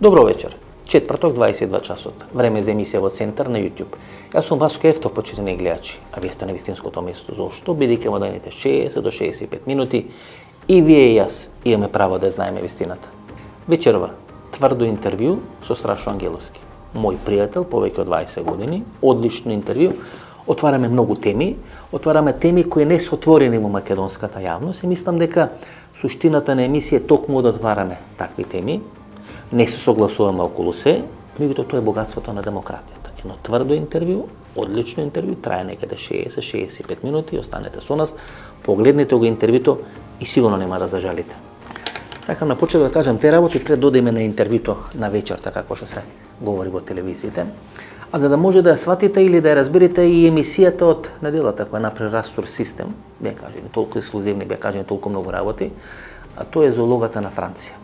Добро вечер. Четврток, 22 часот. Време за емисија во Центар на YouTube. Јас сум Васко Ефтов, почитани гледачи, а вие сте на вистинското место. Зошто? Бидејќи во наредните 60 до 65 минути и вие и јас имаме право да знаеме вистината. Вечерва, тврдо интервју со Срашо Ангеловски. Мој пријател, повеќе од 20 години, одлично интервју. Отвараме многу теми, отвараме теми кои не се отворени во македонската јавност и мислам дека суштината на емисија е токму да отвараме такви теми. Не се согласуваме околу се, меѓутоа тоа е богатството на демократијата. Едно тврдо интервју, одлично интервју, трае некаде 60-65 минути, останете со нас, погледнете го интервјуто и сигурно нема да зажалите. Сакам на почеток да кажам те работи пред да одиме на интервјуто на вечерта, како што се говори во телевизиите, а за да може да ја сватите или да ја разберете и емисијата од неделата која направи Растур Систем, беа кажани толку ексклузивни, беа кажани толку многу работи, а тоа е за улогата на Франција.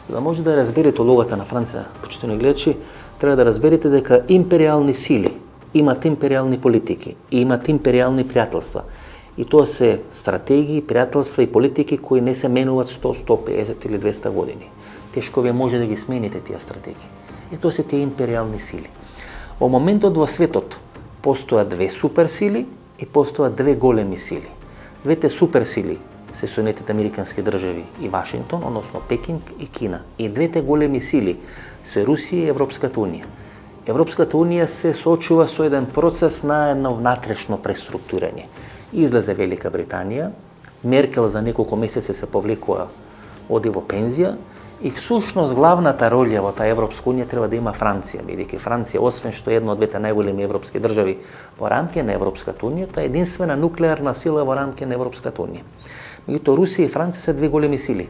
За да може да разберете улогата на Франција, почитани гледачи, треба да разберете дека империјални сили имат империјални политики и имат империјални пријателства. И тоа се стратегии, пријателства и политики кои не се менуваат 100, 150 или 200 години. Тешко вие може да ги смените тие стратегии. И тоа се тие империјални сили. Во моментот во светот постојат две суперсили и постојат две големи сили. Двете суперсили се Соединетите Американски држави и Вашингтон, односно Пекинг и Кина. И двете големи сили се Русија и Европската унија. Европската унија се соочува со еден процес на едно внатрешно преструктурирање. Излезе Велика Британија, Меркел за неколку месеци се повлекува, оди во пензија и всушност главната роља во таа Европска унија треба да има Франција, бидејќи Франција, освен што е една од двете најголеми европски држави во рамки на Европската унија, таа е единствена нуклеарна сила во рамки на Европската унија. Меѓутоа Русија и Франција се две големи сили.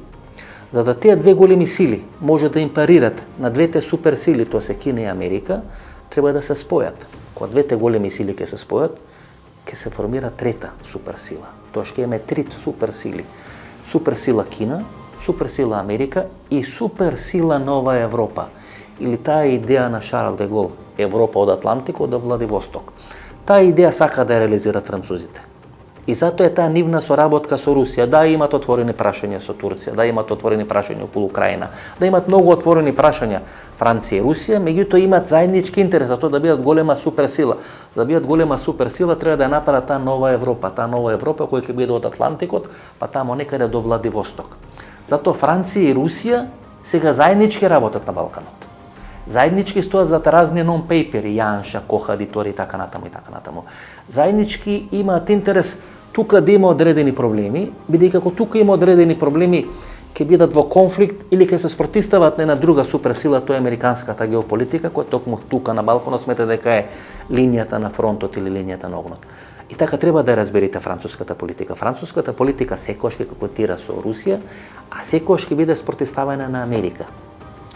За да тие две големи сили може да им парират на двете суперсили, тоа се Кина и Америка, треба да се спојат. Кога двете големи сили ќе се спојат, ќе се формира трета суперсила. Тоа ќе имаме три суперсили. Суперсила Кина, суперсила Америка и суперсила Нова Европа. Или таа идеја на Шарл де Гол, Европа од Атлантикот до Владивосток. Таа идеја сака да реализираат французите. И затоа е таа нивна соработка со Русија, да имат отворени прашања со Турција, да имат отворени прашања околу Украина, да имат многу отворени прашања Франција и Русија, меѓутоа имат заеднички интерес за тоа да бидат голема суперсила. За да бидат голема суперсила треба да ја направат таа нова Европа, која ќе биде од Атлантикот, па тамо некаде до Владивосток. Затоа Франција и Русија сега заеднички работат на Балканот. Заеднички стојат зад разни нон-пейпери, Јанша, Кохади, Тори и така натаму и така натаму. Заеднички имаат интерес тука да има одредени проблеми, бидејќи ако тука има одредени проблеми, ќе бидат во конфликт или ќе се спротивстават на една друга суперсила, тоа е американската геополитика, која токму тука на Балканот смета дека е линијата на фронтот или линијата на огнот. И така треба да разберете француската политика. Француската политика секогаш ќе котира со Русија, а секогаш ќе биде спротивставена на Америка.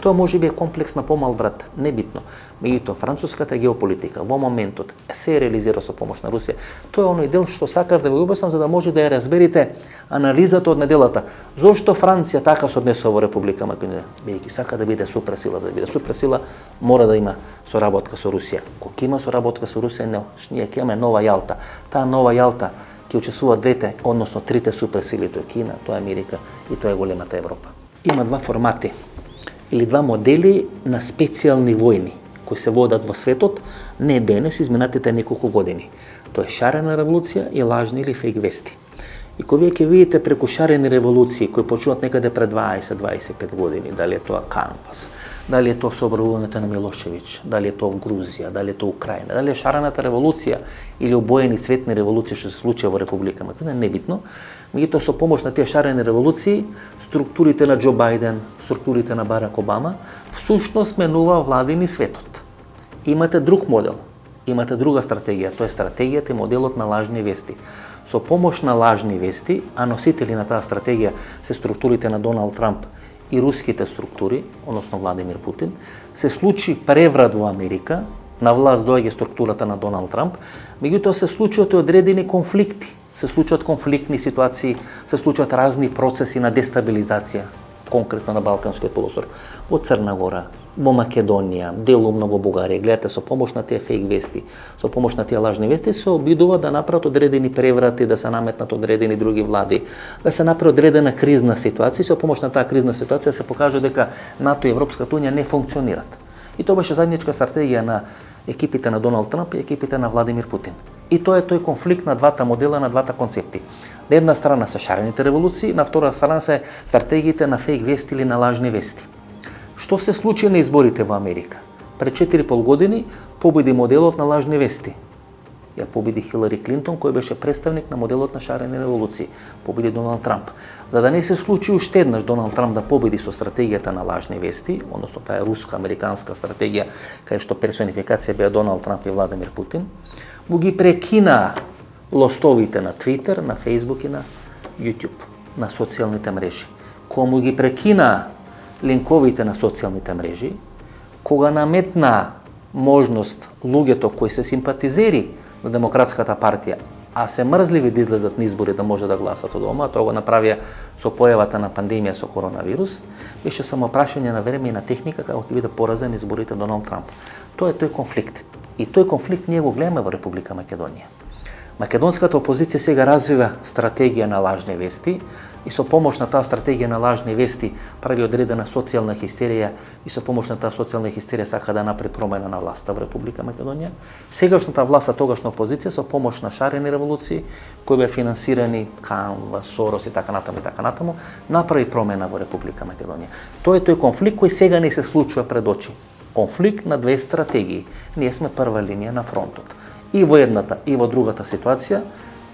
Тоа може би е комплекс на помал брат, небитно. Меѓутоа, француската геополитика во моментот се реализира со помош на Русија. Тоа е оној дел што сакав да ви објаснам за да може да ја разберете анализата од неделата. Зошто Франција така се однесува во Република Македонија? Бидејќи сака да биде суперсила, за да биде суперсила мора да има соработка со Русија. Кога има соработка со Русија, ние ќе имаме нова Јалта. Таа нова Јалта ќе учествуваат двете, односно трите суперсили, тоа е Кина, тоа е Америка и тоа е големата Европа. Има два формати или два модели на специјални војни кои се водат во светот не денес, изминатите неколку години. Тоа е шарена револуција и лажни или фейк вести. И кога вие ќе видите преку шарени револуции кои почнуваат некаде пред 20-25 години, дали е тоа Кампас, дали е тоа соборувањето на Милошевиќ, дали е тоа Грузија, дали е тоа Украина, дали е шарената револуција или обоени цветни револуции што се случија во Република Македонија, небитно. Меѓутоа со помош на тие шарени револуции, структурите на Џо Бајден, структурите на Барак Обама, всушност менува владини светот. Имате друг модел, имате друга стратегија, тоа е стратегијата и моделот на лажни вести. Со помош на лажни вести, а носители на таа стратегија се структурите на Доналд Трамп и руските структури, односно Владимир Путин, се случи преврат во Америка, на власт доаѓа структурата на Доналд Трамп, меѓутоа се случуваат одредени конфликти, се случуваат конфликтни ситуации, се случуваат разни процеси на дестабилизација. конкретно на Балканскиот полуостров, во Црна Гора, во Македонија, делумно во Бугарија, гледате со помош на тие фейк вести, со помош на тие лажни вести се обидува да направат одредени преврати, да се наметнат одредени други влади, да се направи одредена кризна ситуација, со помош на таа кризна ситуација се покаже дека НАТО и Европската унија не функционират. И тоа беше заедничка стратегија на екипите на Доналд Трамп и екипите на Владимир Путин. И тоа е тој конфликт на двата модела, на двата концепти. На една страна се шарените револуции, на втора страна се стратегиите на фейк вести или на лажни вести. Што се случи на изборите во Америка? Пред 4,5 години победи моделот на лажни вести. Ја победи Хилари Клинтон, кој беше представник на моделот на шарени револуции. Победи Доналд Трамп. За да не се случи уште еднаш Доналд Трамп да победи со стратегијата на лажни вести, односно таа руско-американска стратегија, кај што персонификација беа Доналд Трамп и Владимир Путин, му ги прекина лостовите на Твитер, на Фейсбук и на YouTube, на социјалните мрежи. Кога му ги прекина линковите на социјалните мрежи, кога наметна можност луѓето кои се симпатизери на Демократската партија, а се мрзливи да излезат на избори да може да гласат од дома, тоа го направија со појавата на пандемија со коронавирус, беше само прашање на време и на техника како ќе биде поразен изборите Доналд Трамп. Тоа е тој конфликт. И тој конфликт ние го гледаме во Република Македонија. Македонската опозиција сега развива стратегија на лажни вести и со помош на таа стратегија на лажни вести прави одредена социјална хистерија и со помош на таа социјална хистерија сака да направи промена на власта во Република Македонија. Сегашната власт, тогашна опозиција со помош на шарени револуции кои беа финансирани Канва, Сорос и така натаму, направи промена во Република Македонија. Тоа е тој конфликт кој сега не се случува пред очи. Конфликт на две стратегии. Ние сме прва линија на фронтот. И во едната, и во другата ситуација,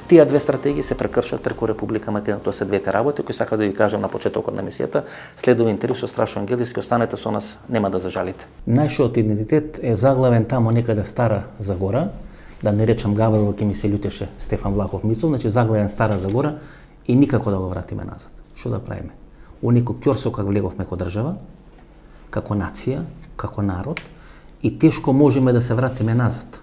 тие две стратегии се прекршат преку Република Македонија. Тоа се двете работи кои сакам да ви кажам на почетокот на емисијата. Следува интервју со Страшо Ангелиски, останете со нас, нема да зажалите. Нашиот идентитет е заглавен тамо некаде Стара Загора, да не речам Гаврово, ќе ми се љутеше Стефан Влахов Мицов, значи заглавен Стара Загора и никако да го вратиме назад. Што да правиме? Унико ќорсо как влеговме како држава, како нација, како народ и тешко можеме да се вратиме назад.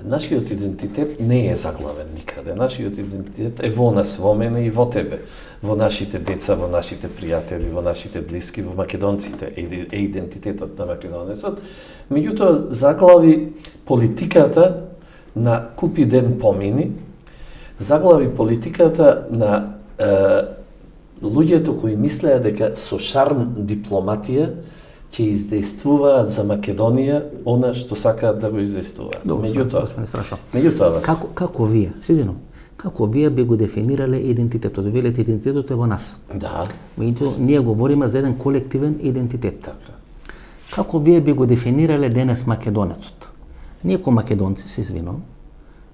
Нашиот идентитет не е заглавен никаде. Нашиот идентитет е во нас, во мене и во тебе. Во нашите деца, во нашите пријатели, во нашите блиски, во македонците е идентитетот на македонецот. Меѓутоа, заглави политиката на купи ден помини, заглави политиката на луѓето кои мислеа дека со шарм дипломатија ќе издействуваат за Македонија она што сакаат да го издействуваат. Меѓутоа, како вие, сезино, како вие би го дефинирале идентитетот? Велете идентитетот е во нас. Да. Меѓутоа, ние говориме за еден колективен идентитет. Така. Како вие би го дефинирале денес македонецот? Ние ко македонци, се извинувам,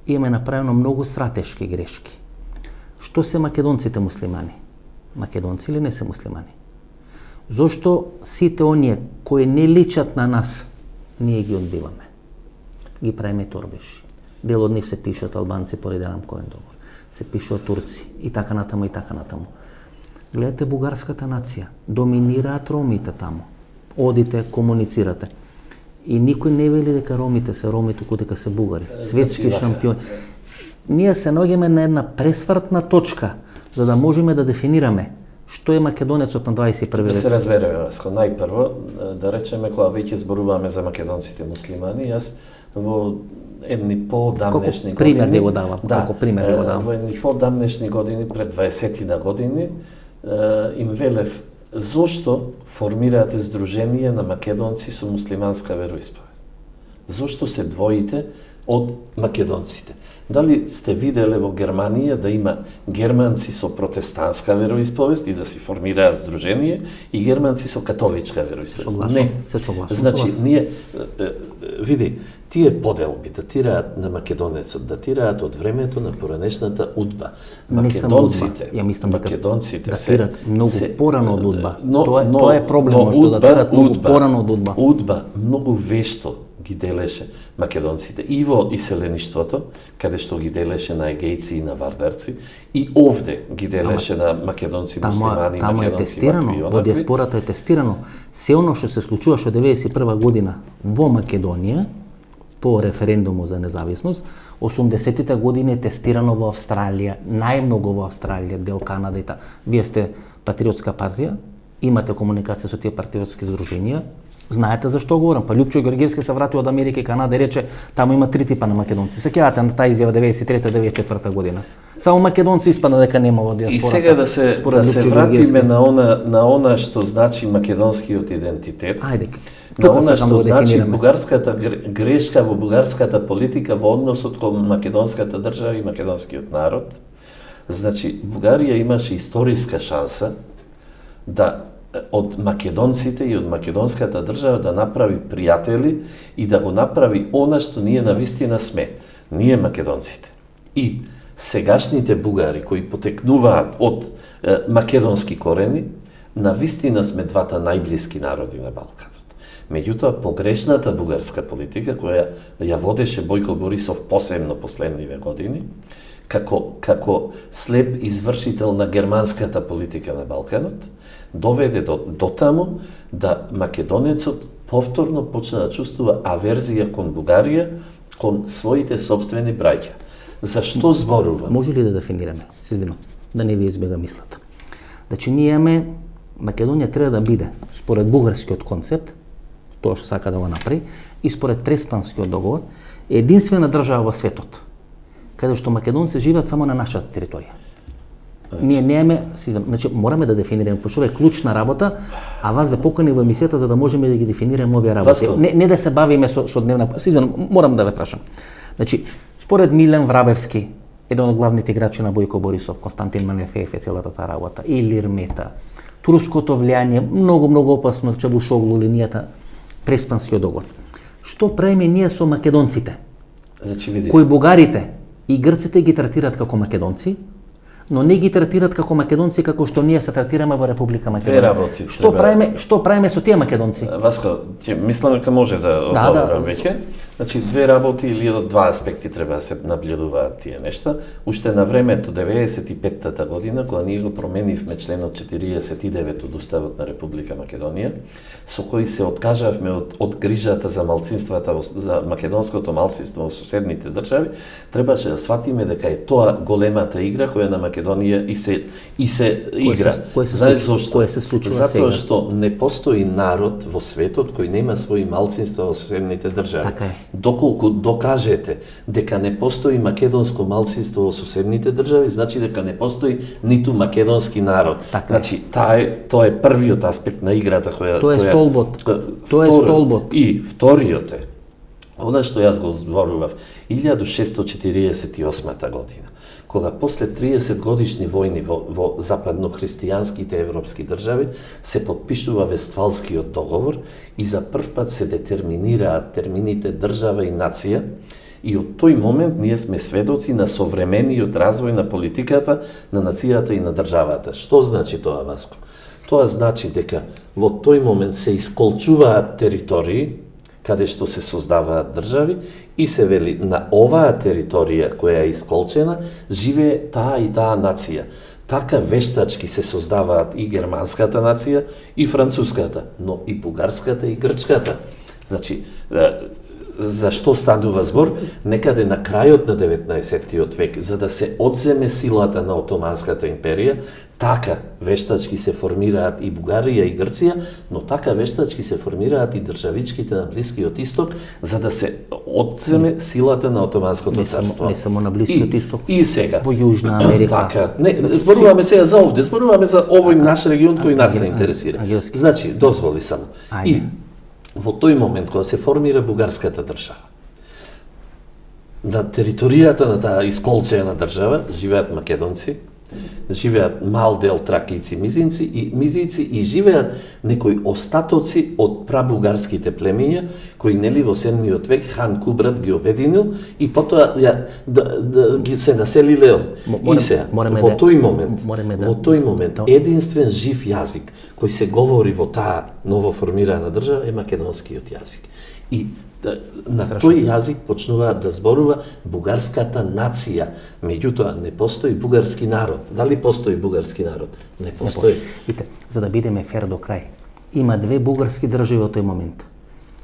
имаме направено многу стратешки грешки. Што се македонците муслимани? Македонци или не се муслимани? Зошто сите оние кои не личат на нас, ние ги одбиваме? Ги правиме торбеши. Дел од нив се пишат албанци поради рамковен договор. Се пишат турци и така натаму и така натаму. Гледате бугарската нација, доминираат ромите таму. Одите, комуницирате. И никој не вели дека ромите се роми, туку дека се бугари. Светски шампиони. Ние се наоѓаме на една пресвртна точка за да можеме да дефинираме што е македонецот на 21 век. Да се разбереме, Васко, најпрво, да речеме, кога веќе зборуваме за македонците муслимани, јас во едни по-давнешни години... Пример ви го давам, како пример ви го давам. Во едни по-давнешни години, пред 20 години, им велев, зошто формирате здружение на македонци со муслиманска вероисповест? Зошто се двоите од македонците? Дали сте виделе во Германија да има германци со протестантска вероисповест и да си формираат здружение и германци со католичка вероисповест? Не. Се согласувам. Значи, ние, види, тие поделби датираат на македонецот, датираат од времето на поранешната удба. Македонците, ја мислам дека македонците датираат многу порано од удба. Тоа е проблемот што датираат многу порано од удба. Удба многу вешто ги делеше македонците и во иселеништвото, каде што ги делеше на егејци и на вардарци, и овде ги делеше на македонци, муслимани, таму е тестирано, во диаспората е тестирано. Се оно што се случуваше од 91 година во Македонија, по референдуму за независност, 80-тите години е тестирано во Австралија, најмногу во Австралија, дел Канада и та. Вие сте патриотска патрија, имате комуникација со тие патриотски здруженија, знаете зашто говорам. Па Лјупчо Георгиевски се врати од Америка и Канада и рече таму има 3 типа на македонци. Сеќавате на таа изјава 93-94 година. Само македонци испадна дека нема во диаспората. И сега да се вратиме на она што значи македонскиот идентитет. Ајде. На она што значи бугарската грешка во бугарската политика во односот кон македонската држава и македонскиот народ. Значи, Бугарија имаше историска шанса да од македонците и од македонската држава да направи пријатели и да го направи она што ние навистина сме. Ние македонците. И сегашните бугари кои потекнуваат од македонски корени, навистина сме двата најблиски народи на Балканот. Меѓутоа, погрешната бугарска политика, која ја водеше Бојко Борисов посебно последниве години, како слеп извршител на германската политика на Балканот, доведе до таму да македонецот повторно почна да чувствува аверзија кон Бугарија, кон своите собствени браќа. Зашто зборува? Може ли да дефинираме? Се извинувам, да не ви избега мислата. Значи, ние имаме Македонија треба да биде, според бугарскиот концепт, тоа што сака да го направи, и според Преспанскиот договор, единствена држава во светот, каде што македонци живеат само на нашата територија. Ние немаме, значи мораме да дефинираме, пошто е клучна работа, а вас ве покани во емисијата за да можеме да ги дефинираме овие работи. Не да се бавиме со дневна, морам да ве прашам. Значи, според Милен Врабевски, еден од главните играчи на Бојко Борисов, Константин Манефеев е целата таа работа, Илир Мета, турското влијание, многу опасно Чавушоглу линијата, Преспанскиот договор. Што правиме ние со македонците? Значи, види. Кои бугарите и грците ги третираат како македонци, но не ги третираат како македонци како што ние се третираме во Република Македонија. Што правиме со тие македонци? Васко, мислам дека може да одговорам веќе. Значи, две работи или од два аспекти треба да се наблюдуваат тие нешта. Уште на времето 95-та година, кога ние го променивме членот 49 од Уставот на Република Македонија, со кој се откажавме од грижата за малцинствата, за македонското малцинство во соседните држави, требаше да сватиме дека е тоа големата игра која на Македонија и се игра. Знаеш зошто? Затоа што не постои народ во светот кој нема своји малцинства во соседните држави. Така е. Доколку докажете дека не постои македонско малцинство во соседните држави, значи дека не постои ниту македонски народ. Така. Значи, тоа е првиот аспект на играта која Тоа е столбот. Тоа е столбот. И вториот е она што јас го зборував 1648 година, кога после 30 годишни војни во западно-христијанските европски држави се подпишува Вестфалскиот договор и за прв пат се детерминираат термините држава и нација, и од тој момент ние сме сведоци на современиот развој на политиката на нацијата и на државата. Што значи тоа, Васко? Тоа значи дека во тој момент се исколчуваат територии каде што се создаваат држави и се вели на оваа територија која е исколчена живее таа и таа нација. Така вештачки се создаваат и германската нација и француската, но и бугарската и грчката. Значи, за што станува збор? Некаде на крајот на 19-тиот век, за да се одземе силата на Отоманската империја, така вештачки се формираат и Бугарија и Грција, но така вештачки се формираат и државичките на Блискиот Исток, за да се одземе силата на Отоманското царство. Не само на Блискиот Исток. И сега. Во Јужна Америка. Така. Не, зборуваме сега за овде, зборуваме за овој наш регион кој нас не интересира. Значи, дозволи само. И во тој момент кога се формира бугарската држава, на територијата на таа исколчена држава живеат македонци, живеат мал дел тракијци, мизици и живеат некои остатоци од прабугарските племиња кои нели во 7-миот век хан Кубрат ги обединил и потоа ги се населиле овде. И се во тој момент единствен жив јазик кој се говори во таа новоформирана држава е македонскиот јазик. И на тој јазик почнуваат да зборува бугарската нација. Меѓутоа, не постои бугарски народ. Дали постои бугарски народ? Не постои. Видите, за да бидеме фер до крај, има две бугарски држави во тој момент.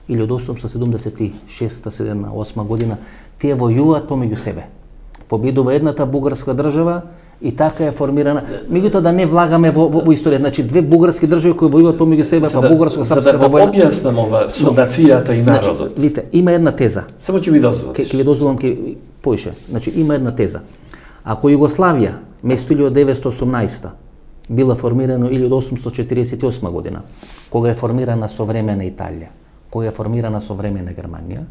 1876-78 година, тие војуваат помеѓу себе. Победува едната бугарска држава И така е формирана. Меѓутоа да не влагаме во историја. Значи две бугарски држави кои војуваат помеѓу себе, па бугарско-српска да објаснам ова со нацијата и народот. Значи, видите, има една теза. Само ќе ми дозволиш. Ќе ви дозволам поише. Значи има една теза. Ако Југославија место 1918 била формирана 1848 година, кога е формирана современа Италија, кога е формирана современа Германија,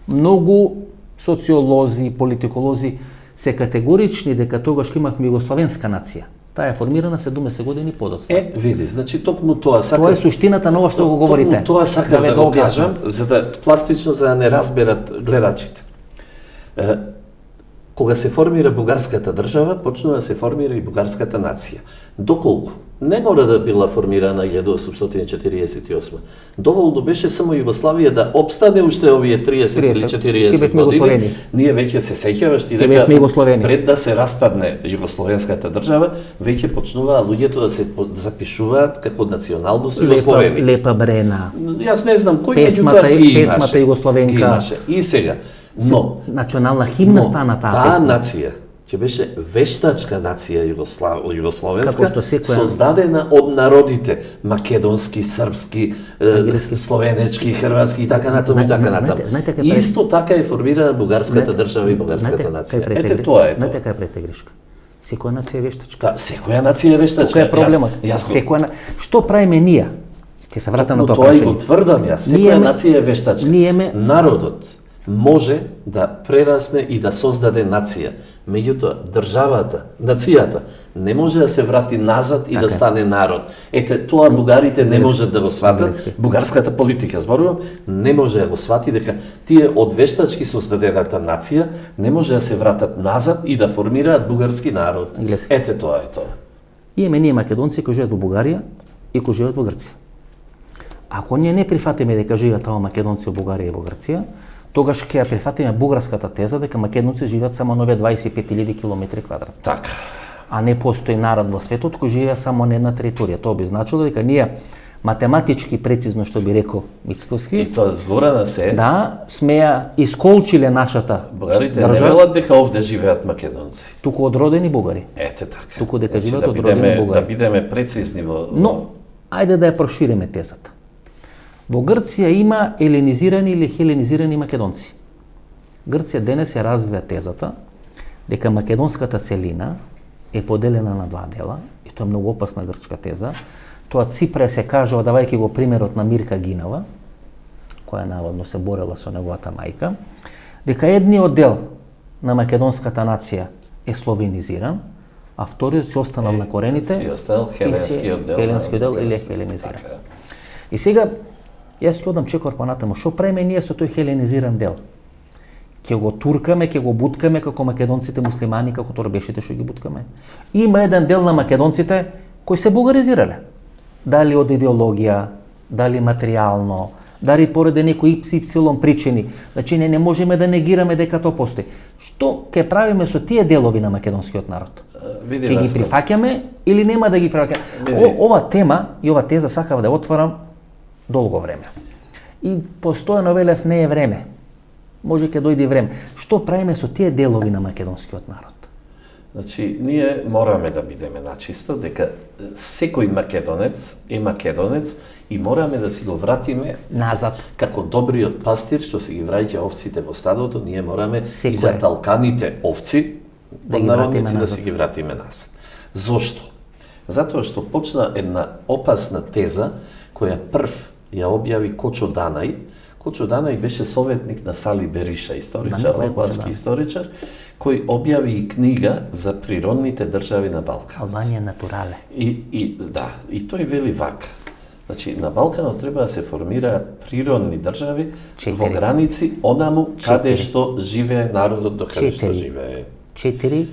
многу социолози, политиколози се категорични дека тогаш имавме југословенска нација. Таа е формирана 70 години подоцна. Види, значи токму тоа сакав. Тоа е суштината на ова што го говорите. Токму тоа сакав да го кажам, за да пластично за да не разберат гледачите. Кога се формира бугарската држава, почнува да се формира и бугарската нација. Доколку не мора да била формирана 1848. Доволно беше само Југославија да обстане уште овие 30 или 40 години. Ние веќе се сеќаваш ти дека пред да се распадне југословенската држава, веќе почнуваа луѓето да се запишуваат како националност југословени. Лепа Брена. Јас не знам кој меѓутоа ти имаше. Песмата југословенка. И сега. Но национална химна стана таа песна. Таа нација ќе беше вештачка нација југословенска, создадена од народите македонски, српски, словенечки, хрватски и така натаму и така натаму. Исто така е формирана бугарската држава и бугарската нација. Ете тоа е тоа. Знаете кај прете грешка? Секоја нација е вештачка. Секоја нација е вештачка. Тука е проблемот. Што правиме ние? Ќе се вратам на тоа прашање. Тоа и го тврдам јас. Секоја нација е вештачка. Народот може да прерасне и да создаде нација. Меѓутоа, државата, нацијата, не може да се врати назад и да стане народ. Ете, тоа бугарите не можат да го сватат, бугарската политика, зборувам, не може да го свати дека тие од вештачки создадената нација не може да се вратат назад и да формираат бугарски народ. Ете, тоа е тоа. Имаме ние македонци кои живеат во Бугарија и кои живеат во Грција. Ако ние не прифатиме дека живеат тамо македонци во Бугарија и во Грција, тогаш ќе ја прифатиме бугарската теза дека македонци живеат само на 25.000 километри квадрат. Така. А не постои народ во светот кој живее само на една територија. Тоа би значило дека ние математички прецизно, што би рекол Мицкоски, и тоа згора на се. Да, сме ја исколчиле нашата бугарите не велат дека овде живеат македонци. Туку одродени бугари. Ете така. Туку дека живеат одродени бугари. Да бидеме прецизни во. Но ајде да ја прошириме тезата. Во Грција има еленизирани или хеленизирани македонци. Грција денес ја развива тезата дека македонската целина е поделена на два дела, и тоа е многу опасна грчка теза. Тоа Ципре се кажува, давајќи го примерот на Мирка Гинава, која наводно се борела со неговата мајка, дека едниот дел на македонската нација е словенизиран, а вториот се останал на корените, си остал хеленскиот дел или е хеленизиран. И сега јас ќе одам чекор понатаму, што правиме ние со тој хеленизиран дел? Ќе го туркаме, ќе го буткаме како македонците муслимани, како торбешите што ги буткаме. Има еден дел на македонците кои се бугаризирале. Дали од идеологија, дали материјално, дали поради некои ипсилон причини. Значи не можеме да негираме дека тоа постои. Што ќе правиме со тие делови на македонскиот народ? Ќе ги прифаќаме или нема да ги прифаќаме? Ова тема и ова теза сакав да отворам долго време. И постојано велев не е време. Може ќе дојде време. Што правиме со тие делови на македонскиот народ? Значи, ние мораме да бидеме начисто дека секој македонец е македонец и мораме да си го вратиме назад. Како добриот пастир што си ги враќа овците во стадото, ние мораме и за талканите овци да си ги вратиме назад. Зошто? Затоа што почна една опасна теза која прв ја објави Кочо Данај. Кочо Данај беше советник на Сали Бериша, историчар, албански историчар, кој објави и книга за природните држави на Балкан. Албанија натурале. И тој вели вака. Значи, на Балканот треба да се формираат природни држави во граници онаму каде што живее народот до каде што живее. 4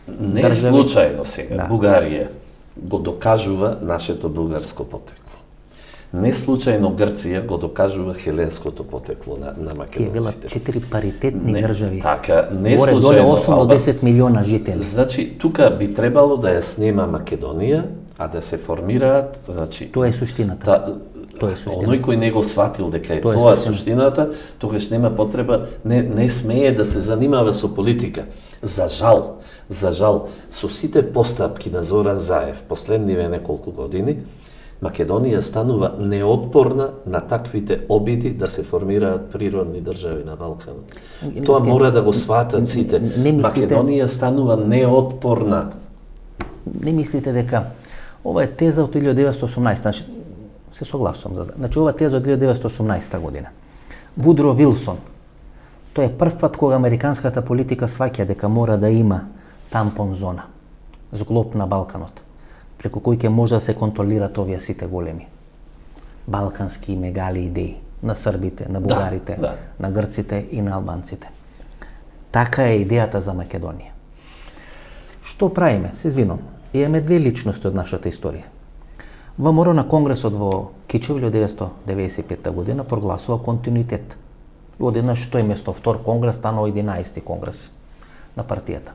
Не е случајно сега. Бугарија го докажува нашето бугарско потекло. Не случајно Грција го докажува хеленското потекло на македонците. Тие била 4 паритетни држави. Така, не случајно. Горе 8 до 10 милиона жители. Значи, тука би требало да ја снема Македонија, а да се формираат, значи... Тоа е суштината. Тоа е суштина. Оној кој не го сватил дека е Тоа е тоа суштина. суштината, тогаш нема потреба, не смее да се занимава со политика. За жал, со сите постапки на Зоран Заев последниве неколку години, Македонија станува неотпорна на таквите обиди да се формираат природни држави на Балканот. Тоа мора да го сватат сите. Македонија станува неотпорна. Не мислите дека ова е теза од 1918, значи се согласувам за. Значи ова теза од 1918 година. Вудро Вилсон. Тоа е прв пат кога американската политика сваќа дека мора да има тампон зона, зглоб на Балканот, преку кој ќе може да се контролират овие сите големи балкански мегали идеи на србите, на бугарите, на грците и на албанците. Така е идејата за Македонија. Што правиме? Се извинувам. Имаме две личности од нашата историја. ВМРО на Конгресот во Кичево 1995 година прогласува континуитет. И одеднаш тој место втор Конгрес станува 11 Конгрес на партијата.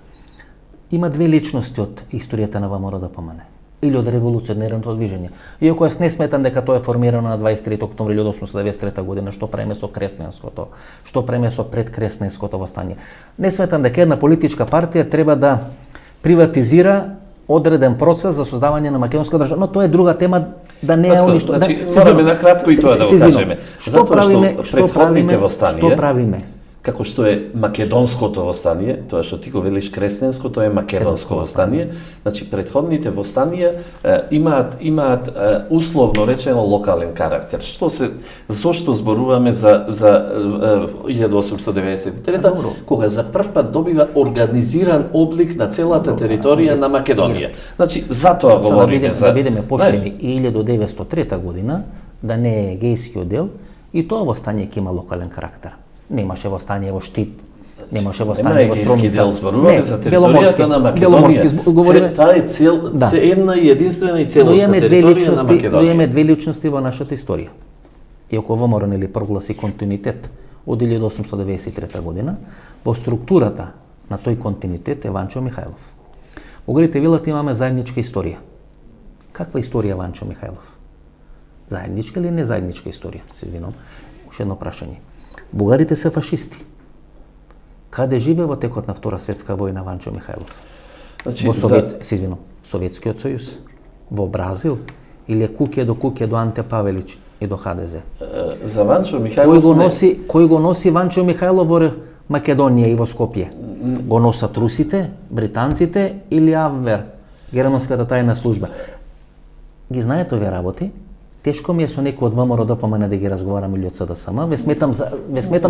Има две личности од историјата на ВМРО ДПМН или од револуционерното движење. Иако јас не сметам дека тоа е формирано на 23 октомври 1893 година, што правиме со Кресненското, што правиме со предкресненското востание. Не сметам дека една политичка партија треба да приватизира одреден процес за создавање на македонска држава, но тоа е друга тема, да не е они што... Значи, мораме на кратко и тоа да го кажеме. Затоа што претходните востанија, што правиме? Како што е македонското востание, тоа што ти го велиш Кресненско, тоа е македонско востание. Значи претходните востанија имаат условно речено локален карактер. Зошто зборуваме за 1893 кога за прв пат добива организиран облик на целата територија на Македонија. Значи затоа говориме за да бидеме поштени, 1903 година да не е Егејскиот дел и тоа востание ќе има локален карактер. Немаше востание во Штип, немаше востание во Стромица. Зборуваме за територијата на Македонија. Таа е се една и единствена и целосна територија на Македонија. Но имаме две личности во нашата историја. Иако ВМРО нели прогласи континуитет од 1893 година, во структурата на тој континуитет е Ванчо Михајлов. Бугарите велат имаме заедничка историја. Каква историја Ванчо Михајлов? Заедничка или не заедничка историја? Се извинувам. Уште едно прашање. Бугарите се фашисти. Каде живе во текот на Втора светска војна Ванчо Михајлов? Значи, во Советскиот сојуз, во Бразил или куќе до Анте Павелич и до ХДЗ? За Ванчо Михајлов кој го носи Ванчо Михајлов во Македонија и во Скопје? Го носат русите, британците или Абвер, германската тајна служба? Ги знаете овие работи? Тешко ми е со некој од ВМРО ДПМН да ги разговарам или од СДСМ. Ве сметам,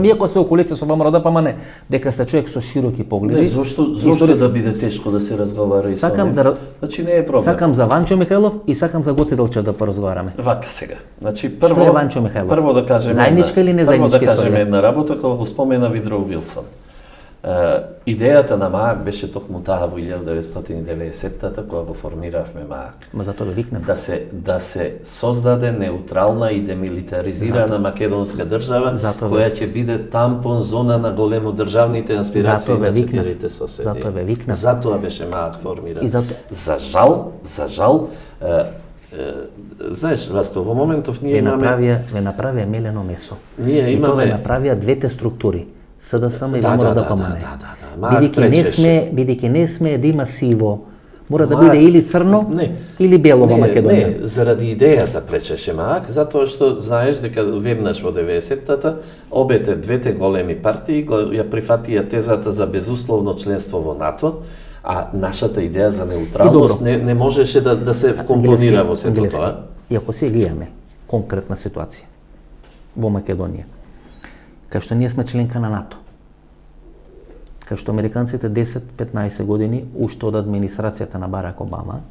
иако сте околици со ВМРО ДПМН, дека сте човек со широки погледи. Не, зошто да биде тешко да се разговара и со него? Значи не е проблем. Сакам за Ванчо Михајлов и сакам за Гоце Делчев да поразговараме. Вака сега. Значи што е Ванчо Михајлов? Прво да кажеме заедничка или не заедничка историја? Прво да кажеме една работа кога го спомена Вудро Вилсон. Идејата на МААК беше токму таа во 1990-та кога го формиравме МААК. Ма затоа ве викнем. Да се создаде неутрална и демилитаризирана македонска држава која ќе биде тампон зона на големо државните аспирации на четирите соседи. Затоа ве викнем. Затоа беше МААК формиран. За жал, знаеш, Васко, во моментов ние имаме... Ве направија мелено месо. Ние имаме... И тоа ве направија двете структури. СДСМ и ВМРО ДПМН. Бидејќи не смее да има сиво, мора да биде или црно, или бело во Македонија. Не, заради идејата пречеше МААК, затоа што знаеш дека веднаш во 90-тата двете големи партии ја прифатија тезата за безусловно членство во НАТО, а нашата идеја за неутралност не можеше да се компонира во сето тоа. И ако сега имаме конкретна ситуација во Македонија, кај што ние сме членка на НАТО, кај што американците 10-15 години уште од администрацијата на Барак Обама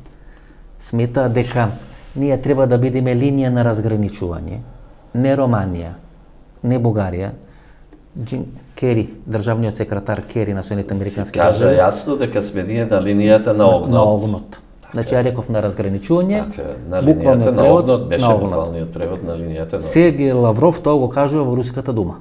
сметаат дека ние треба да бидеме линија на разграничување, не Романија, не Бугарија. Джим Кери, државниот секретар Кери на Соединетите американски држави, кажа јасно дека сме ние на линијата на огнот. На огнот. Значи, ја реков на разграничување, на линијата на огнот беше буквалниот превод на линијата на огнот. Сергеј Лавров тоа го кажува во Руската дума.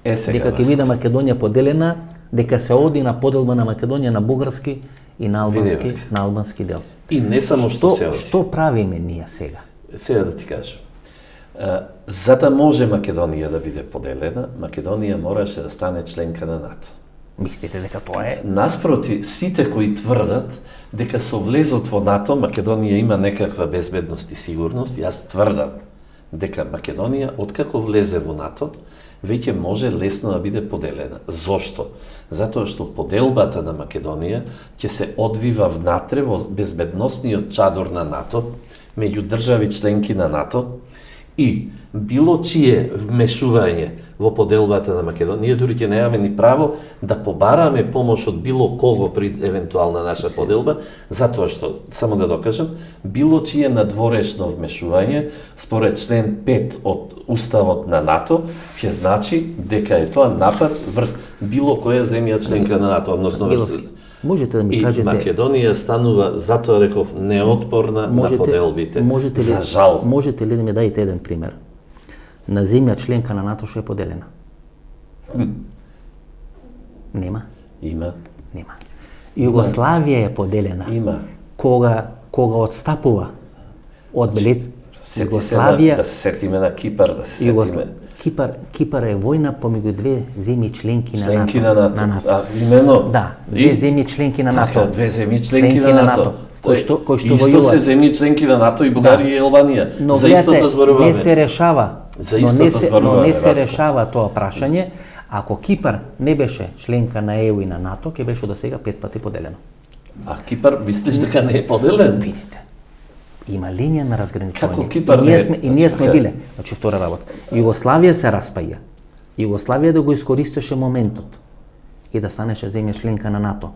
Дека ќе биде Македонија поделена, дека се оди на поделба на Македонија на бугарски и на албански дел. И не само што се оди. Што правиме ние сега? Сега да ти кажам. За да може Македонија да биде поделена, Македонија мораше да стане членка на НАТО. Мислите дека тоа е? Наспроти, сите кои тврдат дека со влезот во НАТО Македонија има некаква безбедност и сигурност, јас тврдам дека Македонија, откако влезе во НАТО, веќе може лесно да биде поделена. Зошто? Затоа што поделбата на Македонија ќе се одвива внатре во безбедносниот чадор на НАТО, меѓу држави членки на НАТО, и било чие вмешување во поделбата на Македонија, ние дури ќе немаме ни право да побараме помош од било кого при евентуална наша поделба, затоа што, само да докажам, било чие надворешно вмешување, според член 5 од Уставот на НАТО, ќе значи дека е тоа напад врз било која земја членка на НАТО, односно Можете да ми кажете... И Македонија станува, затоа реков, неотпорна на поделбите. За жал. Можете ли да ми дадете еден пример? На земја членка на НАТО што е поделена? Нема? Има. Нема. Југославија е поделена. Има. Кога отстапува од Југославија... Да се сетиме на Кипар, да се сетиме... Кипар е војна помеѓу две земји членки на НАТО. Членки на НАТО. А, имено. Да, две земји членки на НАТО. Така, две земји членки на НАТО. Кои што исто се земји членки на НАТО и Бугарија и Албанија. Но за истото зборуваме. Не се решава. Но не се решава тоа прашање. Ако Кипар не беше членка на ЕУ и на НАТО, ќе беше до сега 5 пати поделено. А Кипар мислиш дека не е поделен? Видите. Има линија на разграничување. Како Кипар и ние сме биле. Значи втора работа. Југославија се распаја. Југославија да го искористеше моментот и да станеше земја членка на НАТО,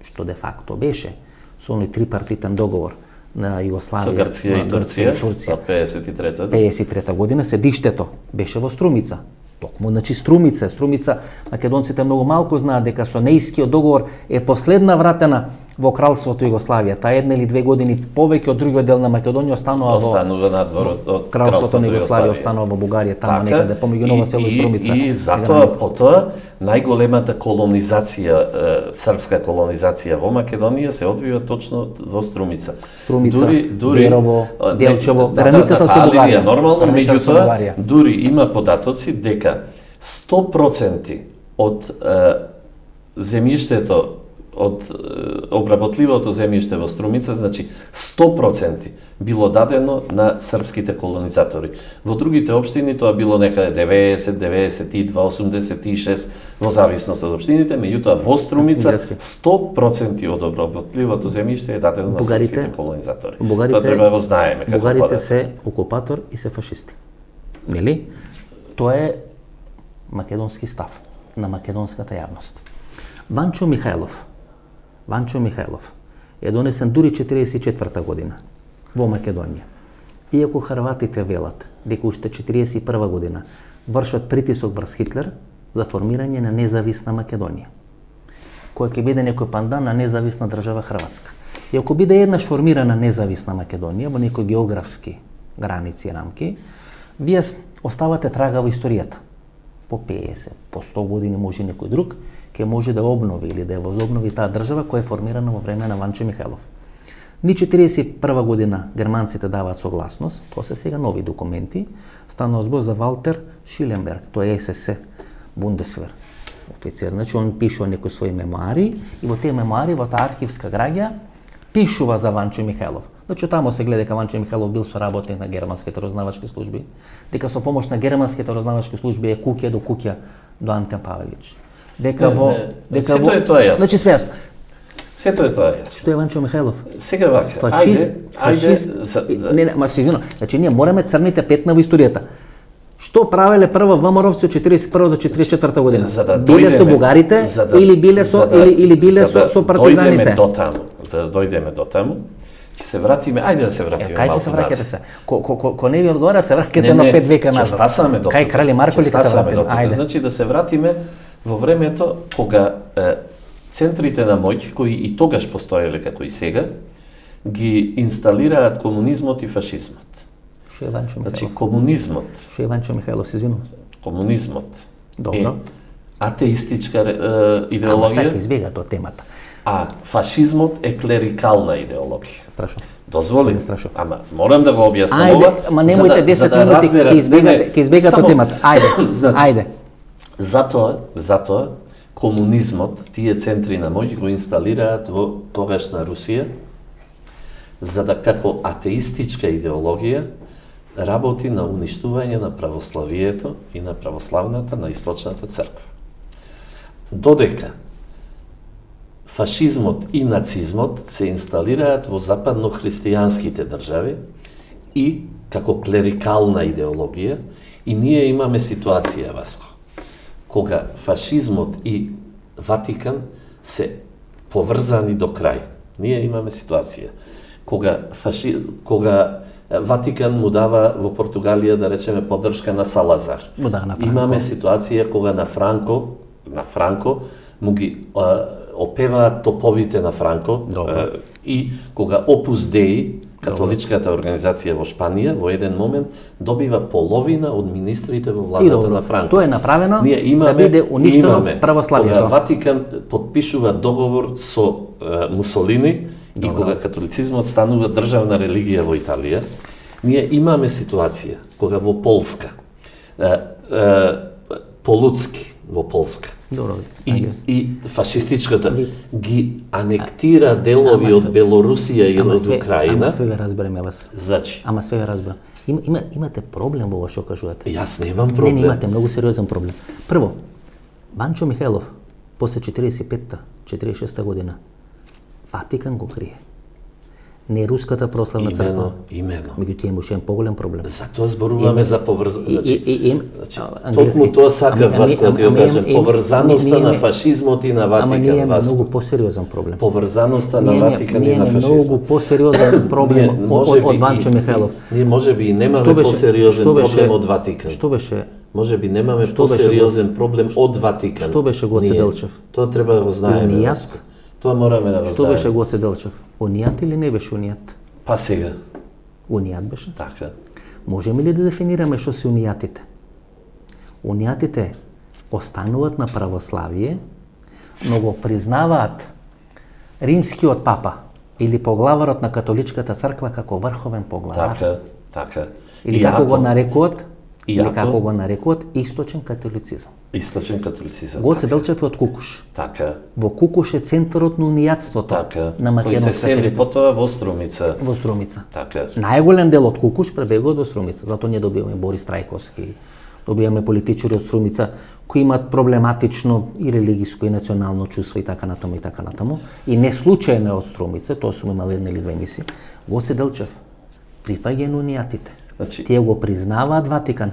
што де факто беше со оној трипартитен договор на Југославија со Грција и Турција од 53 година, седиштето беше во Струмица. Токму, значи Струмица, македонците многу малку знаат дека со Неискиот договор е последна вратена во кралството Југославија. Таа една или две години повеќе од другиот дел на Македонија останува надвор од кралството на Југославија, останува во Бугарија, таму некаде помеѓу Ново село и Струмица. И затоа потоа најголемата колонизација, српска колонизација во Македонија се одвива точно во Струмица. Дури Берово, Делчево, границата со Бугарија. Нормално, меѓутоа дури има податоци дека 100% од земјиштето, од обработливото земјиште во Струмица, значи 100% било дадено на српските колонизатори. Во другите општини тоа било некаде 90, 92, 86 во зависност од општините, меѓутоа во Струмица 100% од обработливото земјиште е дадено на српските колонизатори. Тоа треба да го знаеме како Бугарите се окупатор и се фашисти. Нели? Тоа е македонски став на македонската јавност. Ванчо Михајлов е донесен дури 44 година во Македонија. Иако хрватите велат дека уште 41 година вршат притисок врз Хитлер за формирање на независна Македонија, која ќе биде некој пандан на независна држава Хрватска. И ако биде еднаш формирана независна Македонија во некои географски граници и рамки, вие оставате трага во историјата. По 50, по 100 години може некој друг ќе може да обнови или да ја возобнови таа држава која е формирана во време на Ванчо Михајлов. Ни 41 година германците даваат согласност, тоа се сега нови документи, станува збор за Валтер Шиленберг, тоа е СС, Бундесвер, офицер. Значи, он пишува некои своји мемуари и во тие мемуари, во таа архивска граѓа, пишува за Ванчо Михајлов. Значи, таму се гледа дека Ванчо Михајлов бил соработник на германските разузнавачки служби, дека со помош на германските разузнавачки служби е куќа до куќа до Антон Павелич. Сето е тоа јасно. Значи, све јасно. Сето е тоа јасно. Што е Ванчо Михајлов? Сега вака, фашист. Значи, ние мораме црните петна во историјата. Што правеле прво ВМРО-вци од 41 до 44 година? Биле со бугарите или биле со партизаните? За да дојдеме до таму, ќе се вратиме, ајде да се вратиме малку назад. Кај ќе се враќате се? Ко не ви одговара, се враќате на 5 века назад. Кај крали Марко ли ќе се вратиме? Ајде. Значи да се вратиме во времето кога центрите на моќ, кои и тогаш постоеле како и сега, ги инсталираат комунизмот и фашизмот. Што е Ванчо Михајлов? Значи комунизмот. Што е Ванчо Михајлов, се извинувам? Комунизмот е атеистичка идеологија. Ама сака избега тоа темата. А фашизмот е клерикална идеологија. Страшно. Дозволи. Страшно. Ама морам да го објаснам Ајде, ова. ма немојте 10 минути, ќе избегате темата. Ајде, Значи, ајде. Затоа комунизмот, тие центри на моќ го инсталираат во тогашна Русија, за да како атеистичка идеологија работи на уништување на православието и на православната, на источната црква. Додека фашизмот и нацизмот се инсталираат во западно-христијанските држави и како клерикална идеологија, и ние имаме ситуација, Васко, кога фашизмот и Ватикан се поврзани до крај. Ние имаме ситуација кога Ватикан му дава во Португалија, да речеме, поддршка на Салазар. Имаме ситуација кога на Франко му ги опеваат топовите на Франко, и кога Опус Деи, католичката организација во Шпанија, во еден момент добива половина од министрите во владата на Франко. Тоа е направено да биде уништено православието. Кога Ватикан подпишува договор со Мусолини и кога католицизмот станува државна религија во Италија, ние имаме ситуација кога во Полска, Полуцки во Полска, и фашистичката ги анектира делови од Белорусија и од Украина. Ама све ве разбереме вас. Значи, ама све ве разберам. Имате проблем во ова што кажувате. Јас немам проблем. Не, имате многу сериозен проблем. Прво, Ванчо Михајлов после 45-та, 46-та година Ватикан го крие. Не руската православна црква. Имено. Меѓутоа имаше еден поголем проблем. Затоа зборуваме за поврзаност. Токму тоа сакав, Васко, да ти го кажем, поврзаноста на фашизмот и на Ватикан. Ама ние имаме многу посериозен проблем. Поврзаноста на Ватикан и на фашизмот. Ние многу посериозен проблем од Ванчо Михајлов. Ние можеби и немаме посериозен проблем од Ватикан. Што беше? Можеби немаме посериозен проблем од Ватикан. Што беше Гоце Делчев? Тоа треба да го знаеме. Тоа мораме да го знаеме. Што беше Гоце Делчев? Унијат или не беше унијат? Па сега. Унијат беше? Така. Можеме ли да дефинираме што се унијатите? Унијатите остануваат на православие, но го признаваат римскиот папа или поглаварот на католичката црква како врховен поглавар. Така. Или како го нарекуваат источен католицизам. Источен католицизам. Гоце Делчев е од Кукуш. Така. Во Кукуш е центарот на унијатството на македонската. Кој се сели потоа во Струмица. Во Струмица. Така. Најголем дел од Кукуш пребегува во Струмица. Затоа ние добиваме Борис Трајковски, добиваме политичари од Струмица кои имаат проблематично и религиско и национално чувство и така натаму и така натаму. И не случајно од Струмица, тоа сум имал една или две емисии. Гоце Делчев припаѓа на унијатите. Значи, тие го признаваат Ватикан.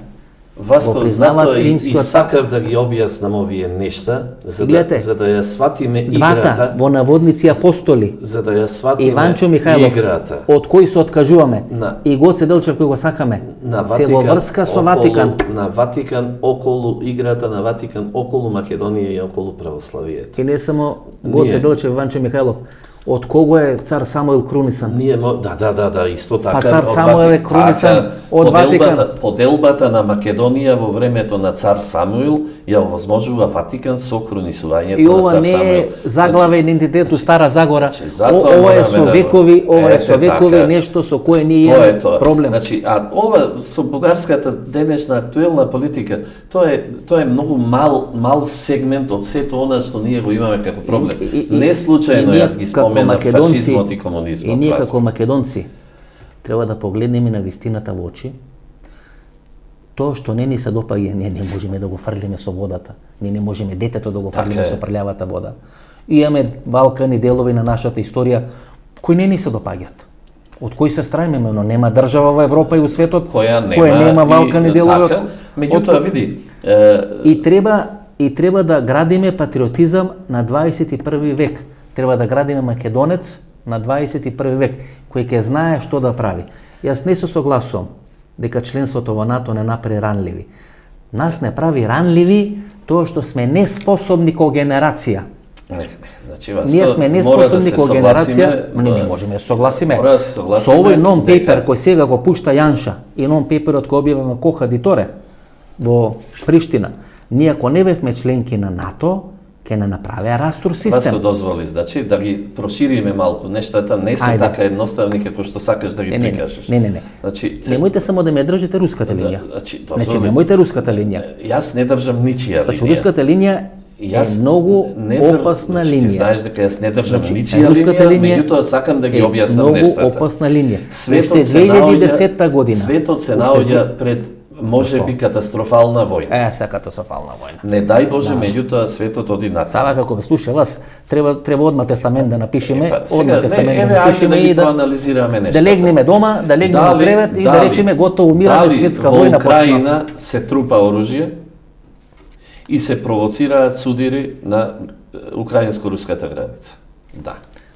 Васко, затоа и сакав да ги објаснам овие нешта, за да ја сватиме играта. Двата, во наводници апостоли, за да ја сватиме Иванчо Михајлов, играта. од кој се откажуваме, и Гоце Делчев кој го сакаме, се во врска со Ватикан. На Ватикан, околу играта на Ватикан, околу Македонија и околу православието. И не само Гоце Делчев, Иванчо Михајлов, од кого е цар Самуил крунисан? Да, исто така. Па цар Самуил е крунисан од Ватикан. Поделбата на Македонија во времето на цар Самуил ја овозможува Ватикан со крунисувањето на цар Самуил. И ова не е заглаве идентитет у Стара Загора. Ова е со векови, нешто со кое ние имаме проблем. Значи, а ова со бугарската денешна актуелна политика, тоа е многу мал сегмент од сето она што ние го имаме како проблем. Не случајно јас ги споменав фашизмот и комунизмот. И ние како македонци треба да погледнеме на вистината во очи. Тоа што не ни се допаѓа, не можеме да го фрлиме со водата. Не можеме детето да го фрлиме со прљавата вода. И имаме Балкани делови на нашата историја кои не ни се допаѓаат. Од кои се страйме, но нема држава во Европа и во светот која нема Балкани делови. Меѓутоа види, и треба да градиме патриотизам на 21 век. Треба да градиме македонец на 21 век, кој ќе знае што да прави. Јас не се согласувам дека членството во НАТО не направи ранливи. Нас не прави ранливи тоа што сме неспособни ко генерација. Ние сме неспособни ко генерација, не можеме да се согласиме. Со овој нон-пейпер кој сега го пушта Јанша и нон-пейперот кој објавива Коха Диторе во Приштина, ние ако не бевме членки на НАТО, ќе не направеа растур Васко, систем. дозволи, значи, да ги прошириме малку нештата, не се Ајде. така едноставни како што сакаш да ги прикажеш. Не. Значи, Немојте само да ме држите руската линија. Значи, Значи, немојте руската линија. Јас не држам ничија Значи, линија. руската линија е многу опасна Ти линија. знаеш дека јас не држам Значи, ничија руската линија, линија меѓутоа сакам да ги е објаснам нештата. многу опасна линија. Светот Уште се наоѓа- 2010 година. Светот се Уште наоѓа пред можеби катастрофална војна. Се катастрофална војна. Не дај Боже, меѓутоа светот оди натаму. Сава како ве слуша вас, треба одма тестамент да напишеме, Сега, одма тестамент еве, да ајде напишеме да ги и да проанализираме нештата. да легнеме дома, да легнеме на кревет и да речеме готово умираме, светска војна во почна. Украина се трупа оружје и се провоцираат судири на украинско-руската граница. Да.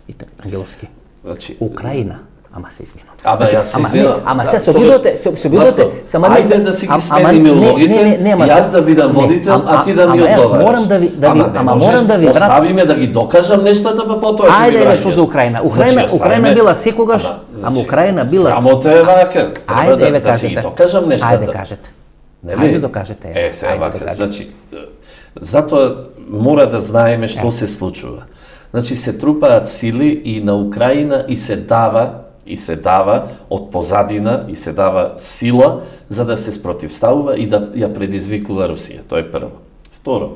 И Ангеловски. Значи, Украина, ама се извинувам. Ама јас се ама извинувам. ама Да, се тогаш- обидувате, се обидувате, Васко, само ајде да си ги смениме улогите, ама јас се- да бидам не, водител, а ти да ми ама јас одговараш. морам да ви не можеш, морам да ви оставиме да ги докажам нештата, па потоа ќе Ајде ви бе, враќам. што за Украина? Значи, Украина оставиме- била секогаш, ама Украина била. Само те е вака, треба Ајде бе, да си ги кажете. докажам нештата. Ајде кажете. Нели? Ајде докажете. Сега Ајде вака, докажете. значи, затоа мора да знаеме што се случува. Значи, се трупаат сили и на Украина и се дава од позадина и се дава сила за да се спротивставува и да ја предизвикува Русија. Тоа е прво. Второ,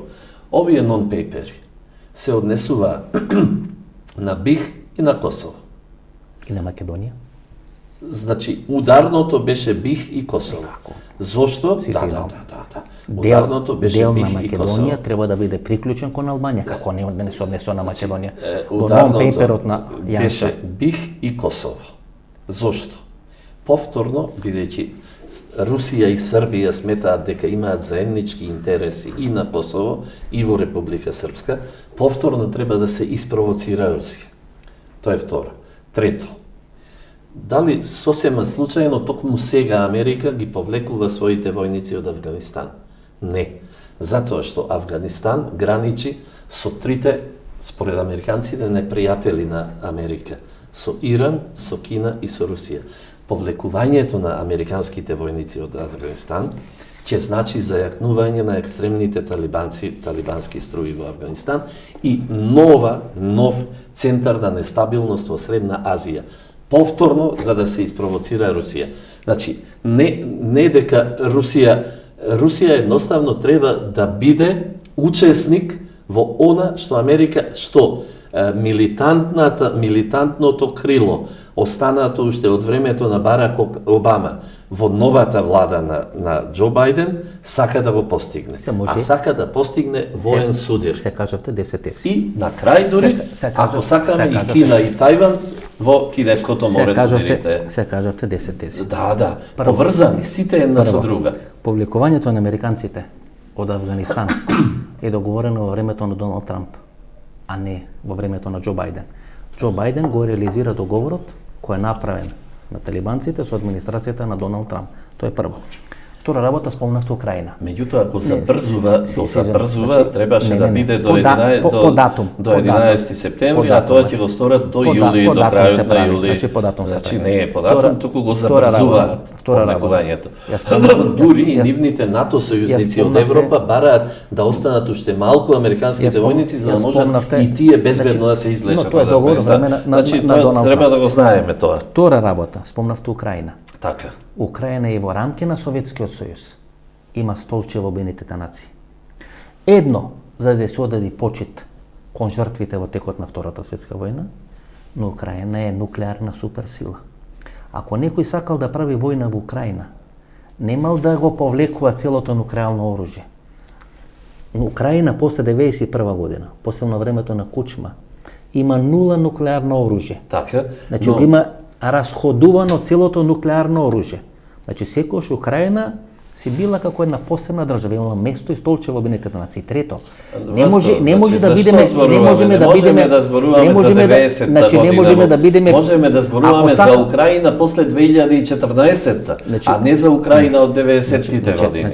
овие нон-пейпери се однесува на БиХ и на Косово. И на Македонија? Значи, ударното беше БиХ и Косово. Зошто? Си Да. Ударното беше дел на БиХ и Косово. Македонија треба да биде приклучен кон Албанија, како не да се однесува на Македонија. До Ударното нон-пейперот на Јанша. беше БиХ и Косово. Зошто? Повторно, бидејќи Русија и Србија сметаат дека имаат заеднички интереси и на Косово и во Република Српска, повторно треба да се испровоцира Русија. Тоа е второ. Трето, дали сосема случајно токму сега Америка ги повлекува своите војници од Авганистан? Не. Затоа што Авганистан граничи со трите, според американците, непријатели на Америка. Со Иран, со Кина и со Русија. Повлекувањето на американските војници од Авганистан ќе значи зајакнување на екстремните талибански струи во Авганистан и нов центар на нестабилност во Средна Азија. Повторно, за да се испровоцира Русија. Значи, не дека Русија едноставно треба да биде учесник во она што Америка, милитантното крило, останато уште од времето на Барак Обама, во новата влада на Џо Бајден, сака да го постигне. А сака да постигне воен судир. Се кажавте 10 еси. И на крај дури, ако сакаме и Кина и Тајван, во Кинеското море судирите. Се кажавте 10 еси. Да, поврзани, сите една со друга. Повлекувањето на американците од Авганистан е договорено во времето на Доналд Трамп, а не во времето на Џо Бајден. Џо Бајден го реализира договорот кој е направен на талибанците со администрацијата на Доналд Трамп. Тоа е прво. Втора работа, спомнавте Украина. Меѓутоа, ако забрзува, требаше да биде до 11 септември, а тоа ќе го сторат до јули, до крајот на јули. Значи не е по датум, туку го забрзува повлекувањето. Дури и нивните НАТО сојузници од Европа бараат да останат уште малку американските војници за да можат и тие безбедно да се извлечат од Авганистан. Значи тоа треба да го знаеме тоа. Втора работа, спомнавте Украина. Така. Украина е во рамки на Советскиот сојуз. Има столче во Обединетите нации. Едно, за да се одади почит кон жртвите во текот на Втората светска војна, но Украина е нуклеарна суперсила. Ако некој сакал да прави војна во Украина, немал да го повлекува целото нуклеарно оружје. Украина после 1991 година, после на времето на Кучма, има нула нуклеарно оружје. Така. Значи има расходувано целото нуклеарно оружје. Значи секојаш Украина си била како една посебна држава, имала место и столче во Обединетите нации. Трето, не може да бидеме, не можеме да зборуваме за 90-та година. Можеме да зборуваме за Украина после 2014-та, а не за Украина од 90-тите години.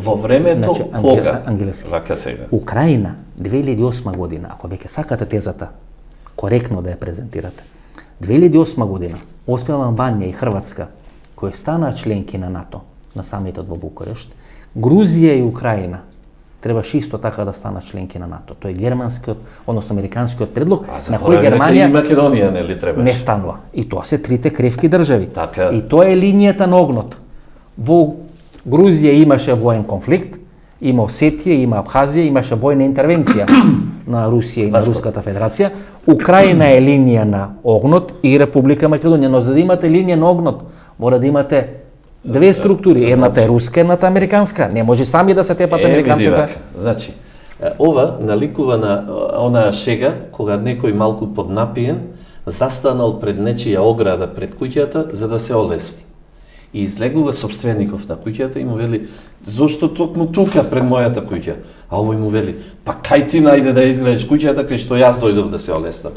Во времето кога? Вака сега. Украина 2008 година, ако веќе сакате тезата коректно да ја презентирате. 2008 година, освен Албанија и Хрватска, кои станаа членки на НАТО, на самитот во Букурешт, Грузија и Украина требаше исто така да станат членки на НАТО. Тој е германскиот, односно американскиот предлог на кој Германија Германија и Македонија нели требаше? не станува. И тоа се трите кревки држави. Така. И тоа е линијата на огнот. Во Грузија имаше воен конфликт, има Осетија, има Абхазија, имаше војна интервенција на Русија и на Руската Федерација. Украина е линија на огнот и Република Македонија, но за да имате линија на огнот, мора да имате две структури, едната е руска, едната американска. Не може сами да се тепат американците. Значи, ова наликува на онаа шега кога некој малку поднапиен застанал пред нечија ограда пред куќата за да се олести. И излегува собствеников на куќата и му вели: "Зошто токму тука пред мојата куќа?" А овој му вели: "Па кај ти најде да изградиш куќата кај што јас дојдов да се олеснам?"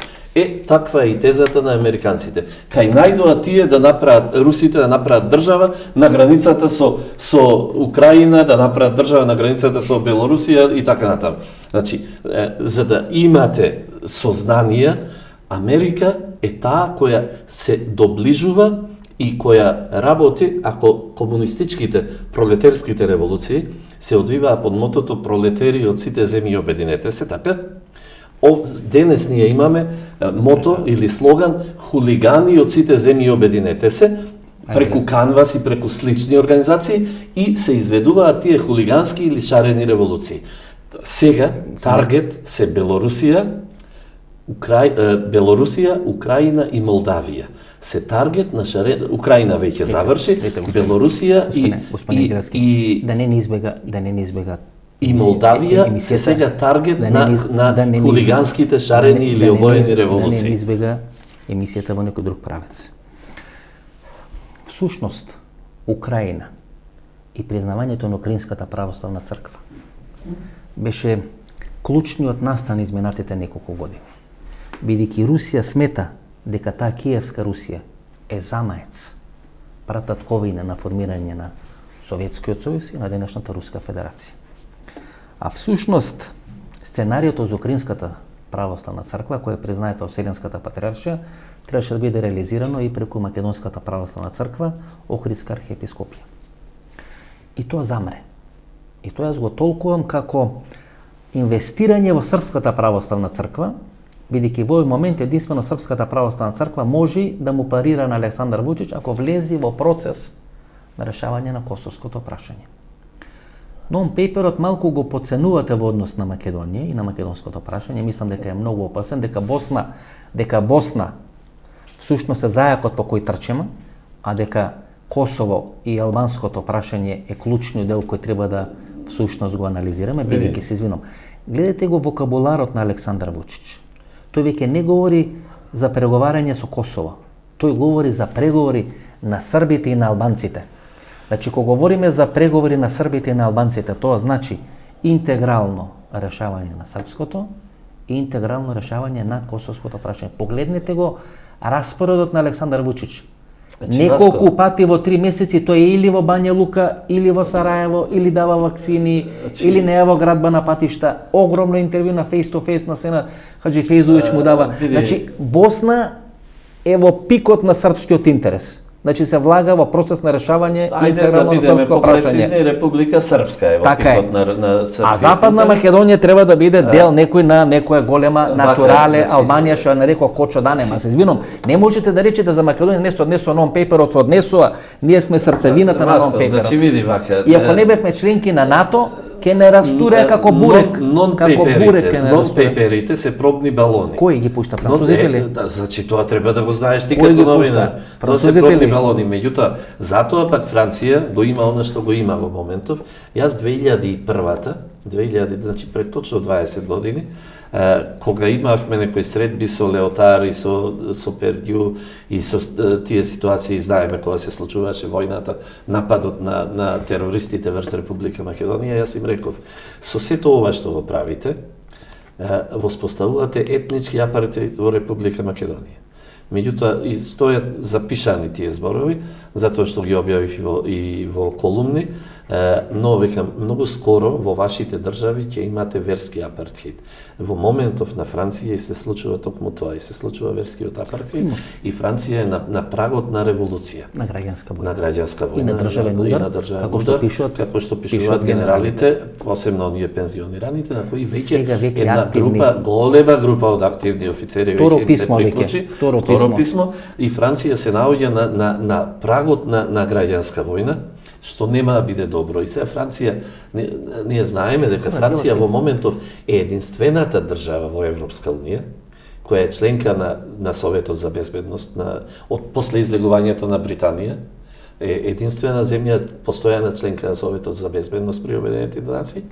Таква е и тезата на американците. Кај најдоа тие да направат, русите да направат држава на границата со Украина, да направат држава на границата со Белорусија и така натаму. Значи, за да имате сознание, Америка е таа која се доближува и која работи ако комунистичките пролетерските револуции се одвиваа под мотото "Пролетери од сите земји обединете се", така? Денес ние имаме мото или слоган "Хулигани од сите земји обединете се", преку Канвас и преку слични организации, и се изведуваат тие хулигански или шарени револуции. Сега таргет се Белорусија, Украина и Молдавија. Се таргет на Украина веќе заврши, Белорусија и да не ни избега и Молдавија се сега таргет на хулиганските шарени или обоени револуции. Да не ни избега емисијата во некој друг правец. Всушност, Украина и признавањето на Украинската православна црква беше клучниот настан изминатите неколку години. Бидејќи Русија смета дека таа Киевска Русија е замаец, прататковина на формирање на Советскиот сојуз и на денешната Руска Федерација. А всушност, сценариото за Украинската православна црква, која е признаета од Вселенската патриаршија, требаше да биде реализирано и преку Македонската православна црква, Охридска архиепископија. И тоа замре. И тоа јас го толкувам како инвестирање во Српската православна црква, бидејќи во овој момент единствено Српската православна црква може да му парира на Александар Вучич ако влези во процес на решавање на косовското прашање. Non-paperот малку го подценувате во однос на Македонија и на македонското прашање. Мислам дека е многу опасен, дека Босна всушност е зајакот по кој трчема, а дека Косово и албанското прашање е клучниот дел кој треба да всушност го анализираме, бидејќи се извинувам. Гледате го вокабуларот на Александар Вучич. Тој веќе не говори за преговарање со Косово. Тој говори за преговори на србите и на албанците. Значи, кога говориме за преговори на србите и на албанците, тоа значи интегрално решавање на српското и интегрално решавање на косовското прашање. Погледнете го распоредот на Александар Вучич. Неколку пати во 3 месеци тој е или во Бања Лука, или во Сараево, или дава вакцини, или најава градба на патишта. Огромно интервју на face to face на Сена Хаджи Фейзович му дава. Значи, Босна е во пикот на српскиот интерес. Значи се влага во процес на решавање интегрално на српско прашање. Република Српска е во пикот на српскиот. А Западна Македонија треба да биде дел некој на некоја голема натурале Албанија, што ја нареков Кочо Данема. Се извинувам, не можете да речете за Македонија не се однесува non-paperот, се однесува, ние сме срцевината на non-paperот. Значи види вака. И ако не бевме членки на НАТО, ке не растуре како бурек. Non-paperите се пробни балони. Кој ги пушта, французите ли? Значи тоа треба да го знаеш ти како новина. Тоа се пробни балони. Меѓутоа, затоа пак Франција го има она што го има во моментов. Јас 2001, значи пред точно 20 години, кога имавме некои средби со Леотар и со Пердју и со тие ситуации, знаеме кога се случуваше војната, нападот на терористите врз Република Македонија, јас им реков, со сето ова што го правите, воспоставувате етнички апартеид во Република Македонија. Меѓутоа, и стојат запишани тие зборови, затоа што ги објавив и во колумни, Но викам, многу скоро во вашите држави ќе имате верски апартхеид. Во моментов на Франција и се случува токму тоа, и се случува верскиот апартхеид, и Франција е на прагот на револуција. На граѓанска војна. На граѓанска војна. И на државен удар, како што пишуваат генералите, посебно оние пензионираните, на кои Сега веќе веќе една активни... голема група од активни офицери веќе им се приклучи. Второ писмо, и Франција се наоѓа на прагот на граѓанска војна, што нема да биде добро. И сега Франција, ние знаеме дека Франција во моментов е единствената држава во Европска Унија, која е членка на Советот за безбедност, од после излегувањето на Британија, е единствена земја, постојана членка на Советот за безбедност при Обединетите нации,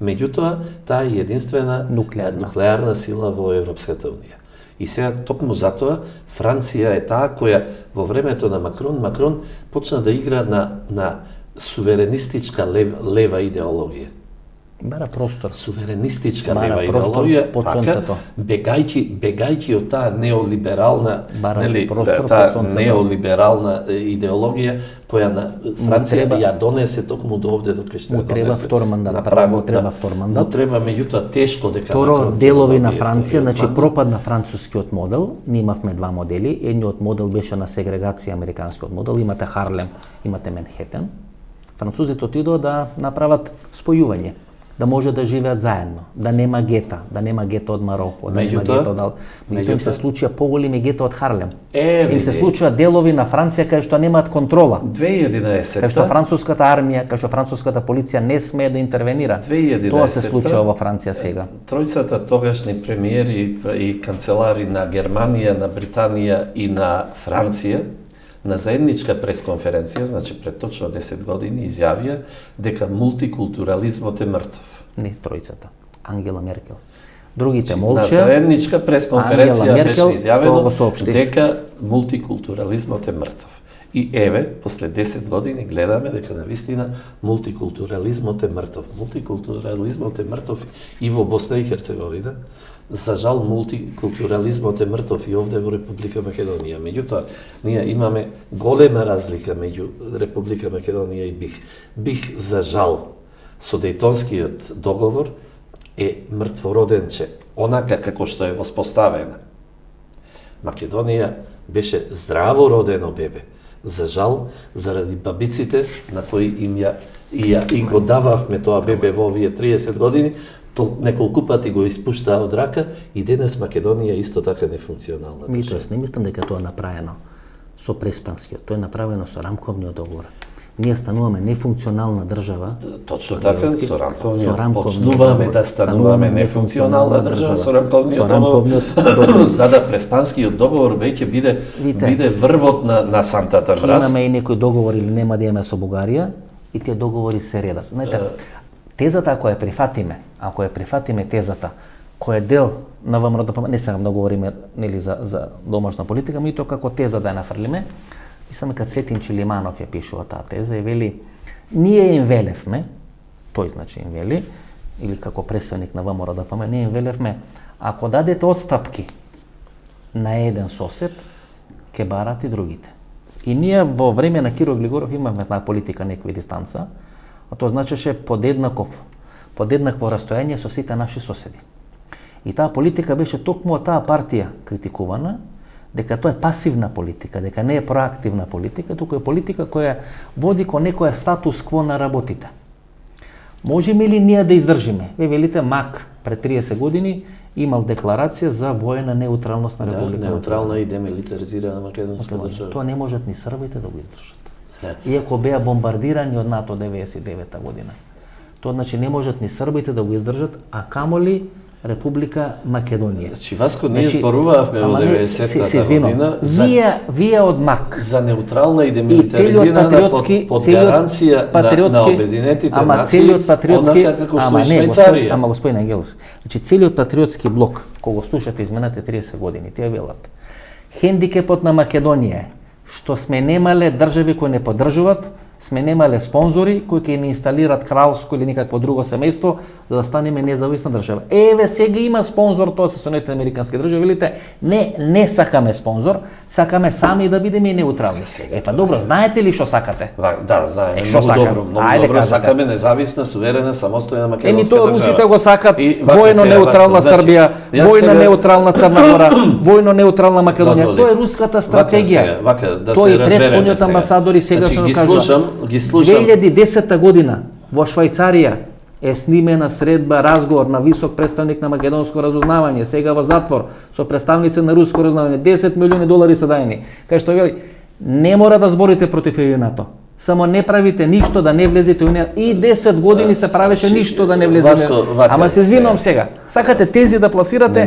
меѓутоа, таа е единствена нуклеарна сила во Европската Унија. И сега, токму затоа, Франција е таа која во времето на Макрон почна да игра на суверенистичка лева идеологија. Бара простор. Суверенистичка лева идеологија, така, бегајќи од таа неолиберална, неолиберална идеологија која на Франција ја донесе токму до овде до кај што му треба втор мандат, треба втор мандат. Му треба, меѓутоа тешко дека Второ, делови на Франција, значи пропадна францускиот модел. Ние имавме два модели. Едниот модел беше на сегрегација, американскиот модел. Имате Харлем, имате Манхетен. Французите отидоа да направат спојување, да може да живеат заедно, да нема гета од Мароко, да нема гета од Меѓутоа им се случија поголеми гета од Харлем. Им се случија делови на Франција кај што немаат контрола. 2011. Кај што француската армија, кај што француската полиција не смее да интервенира. 2011. Тоа се случува во Франција сега. Тројцата тогашни премиери и канцелари на Германија, на Британија и на Франција на заедничка пресконференција, значи пред точно 10 години, изјавија дека мултикултурализмот е мртов. Не тројцата. Ангела Меркел. Другите молча. На заедничка пресконференција беше изјавено дека мултикултурализмот е мртов. И еве, после 10 години гледаме дека навистина мултикултурализмот е мртов. Мултикултурализмот е мртов и во Босна и Херцеговина. За жал, мултикултурализмот е мртов и овде во Република Македонија. Меѓутоа, ние имаме голема разлика меѓу Република Македонија и Бих за жал, со Дејтонскиот договор е мртвороденче, онака како што е воспоставена. Македонија беше здраво родено бебе. За жал, заради бабиците на кои и го дававме тоа бебе во овие 30 години, неколку пати го испуштаа од рака и денес Македонија исто така нефункционална држава. Не мислам дека тоа е направено со Преспанскиот, тоа е направено со рамковниот договор. Ние стануваме нефункционална држава. Точно така, со рамковниот почнуваме да стануваме нефункционална држава со рамковниот договор, за да Преспанскиот договор веќе биде врвот на сантата мраз. Имаме и некои договори или нема да имаме со Бугарија и тие договори се редат. Знаете, тезата ако ја прифатиме тезата која е дел на ВМРО, не сакам да говориме нели за домашна политика, меѓутоа како теза да ја нафрлиме, мислам дека Цветин Чилиманов ја пишува таа теза и вели ние им велевме, тој значи им вели, или како представник на ВМРО, ние им велевме ако дадете отстапки на еден сосед, ќе барат и другите. И ние во време на Киро Глигоров имавме таа политика некоја дистанца, а тоа значеше подеднакво растојање со сите наши соседи. И таа политика беше токму од таа партија критикувана, дека тоа е пасивна политика, дека не е проактивна политика, туку е политика која води кон некоја статус кво на работите. Можеме ли ние да издржиме? Ве велите МАК пред 30 години имал декларација за воена неутралност на Република. Неутрална и демилитаризирана македонска држава. Тоа не можат ни србите да го издржат. Иако беа бомбардирани од НАТО 99-та година. Тоа значи не можат ни србите да го издржат, а камоли Република Македонија. Значи, Васко, ние зборувавме во 90-та година вие од МАК за неутрална и демилитаризирана под гаранција на Обединетите нации, онака како што и Швајцарија. Ама господин Ангелос, значи целиот патриотски блок, кога слушате изминатите 30 години, тие велат, хендикепот на Македонија е што сме немале држави кои не поддржуваат, сме немале спонзори кои ќе ни инсталират кралско или никакво друго семејство за да станеме независна држава. Еве сега има спонзор, тоа се Соединетите американски држави, велите, не сакаме спонзор, сакаме сами да бидеме неутрални. Па добро, знаете ли што сакате? Да, знаеме, Што многу добро, сакаме независна, суверена, самостојна македонска држава. Тоа русите го сакат, војно неутрална Србија, војно неутрална Црна Гора, војно неутрална Македонија. Тоа е руската стратегија. Тоа и претходниот амбасадор и сегашно кажува. Ги слушам. 2010 година во Швајцарија е снимена средба, разговор на висок представник на македонско разузнавање, сега во затвор со представници на руско разузнавање, 10 милиони долари се даени. Кај што вели, не мора да зборите против НАТО. Само не правите ништо да не влезете во и 10 години се правеше ништо да не влеземе. Ама се извинувам сега. Сакате тези да пласирате,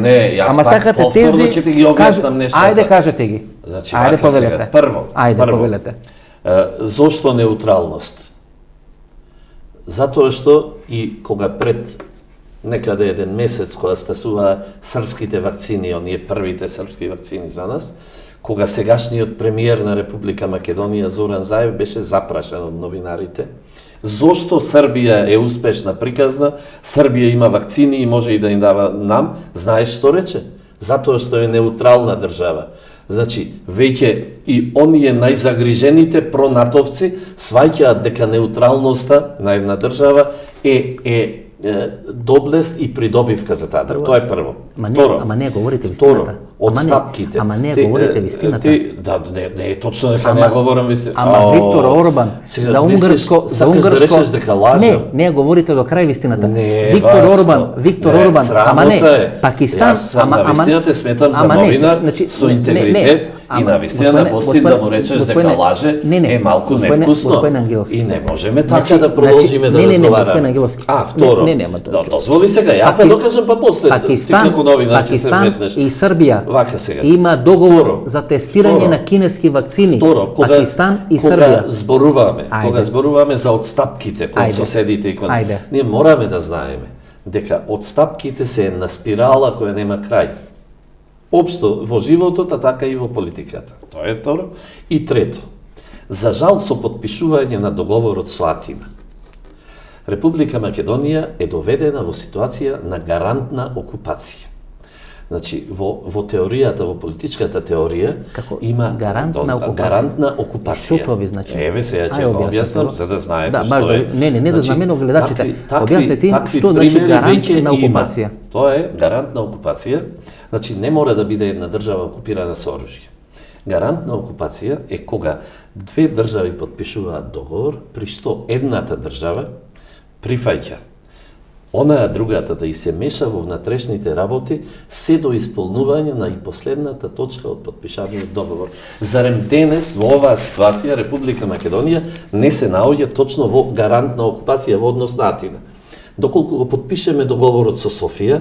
ама сакате тези. Ќе ти ги објаснам нешто. Ајде кажете ги. Ајде повелете. Ајде повелете. Зошто неутралност? Затоа што и кога пред некаде еден месец кога стасуваа српските вакцини, оние првите српски вакцини за нас, кога сегашниот премиер на Република Македонија Зоран Заев беше запрашен од новинарите, зошто Србија е успешна приказна, Србија има вакцини и може и да им дава нам, знаеш што рече? Затоа што е неутрална држава. Значи, веќе и оние најзагрижените пронатовци сваќаат дека неутралноста на една држава е доблест и придобивка за таа. Тоа е прво. Второ, ама не говорите вистината. Одстапките. Ама не говорите вистината. Да, не е точно дека не говорам вистината. Ама Виктор Орбан за унгарско да речеш дека лажам. Не говорите до крај вистината. Виктор Орбан, ама не, Пакистан, ама вистината сметам за новинар со интегритет и на вистина на постин да му речеш дека лаже е малку невкусно. И не можеме така да продолжиме да разговараме. Второ. Дозволи сега, јас да докажам па после. Пакистан и Србија има договор за тестирање на кинески вакцини. Пакистан и Србија. Кога зборуваме за отстапките кон соседите и кон... Ние мораме да знаеме дека отстапките се една спирала која нема крај. Општо во животот, а така и во политиката. Тоа е второ. И трето. За жал со подпишување на договорот со Атина, Република Македонија е доведена во ситуација на гарантна окупација. Значи, во теоријата, во политичката теорија, има гарантна окупација. Што тоа ви значи? Еве сега ќе го објаснам за да знаете што е. Не да знамену гледачите. Објаснете им што значи гарантна окупација. Тоа е гарантна окупација. Значи, не мора да биде една држава окупирана со оружје. Гарантна окупација е кога две држави подпишуваат договор при што едната држава прифаќа онаа другата да и се меша во внатрешните работи се до исполнување на и последната точка од подпишаниот договор. Зарем денес во оваа ситуација Република Македонија не се наоѓа точно во гарантна окупација во однос на Атина. Доколку го подпишеме договорот со Софија,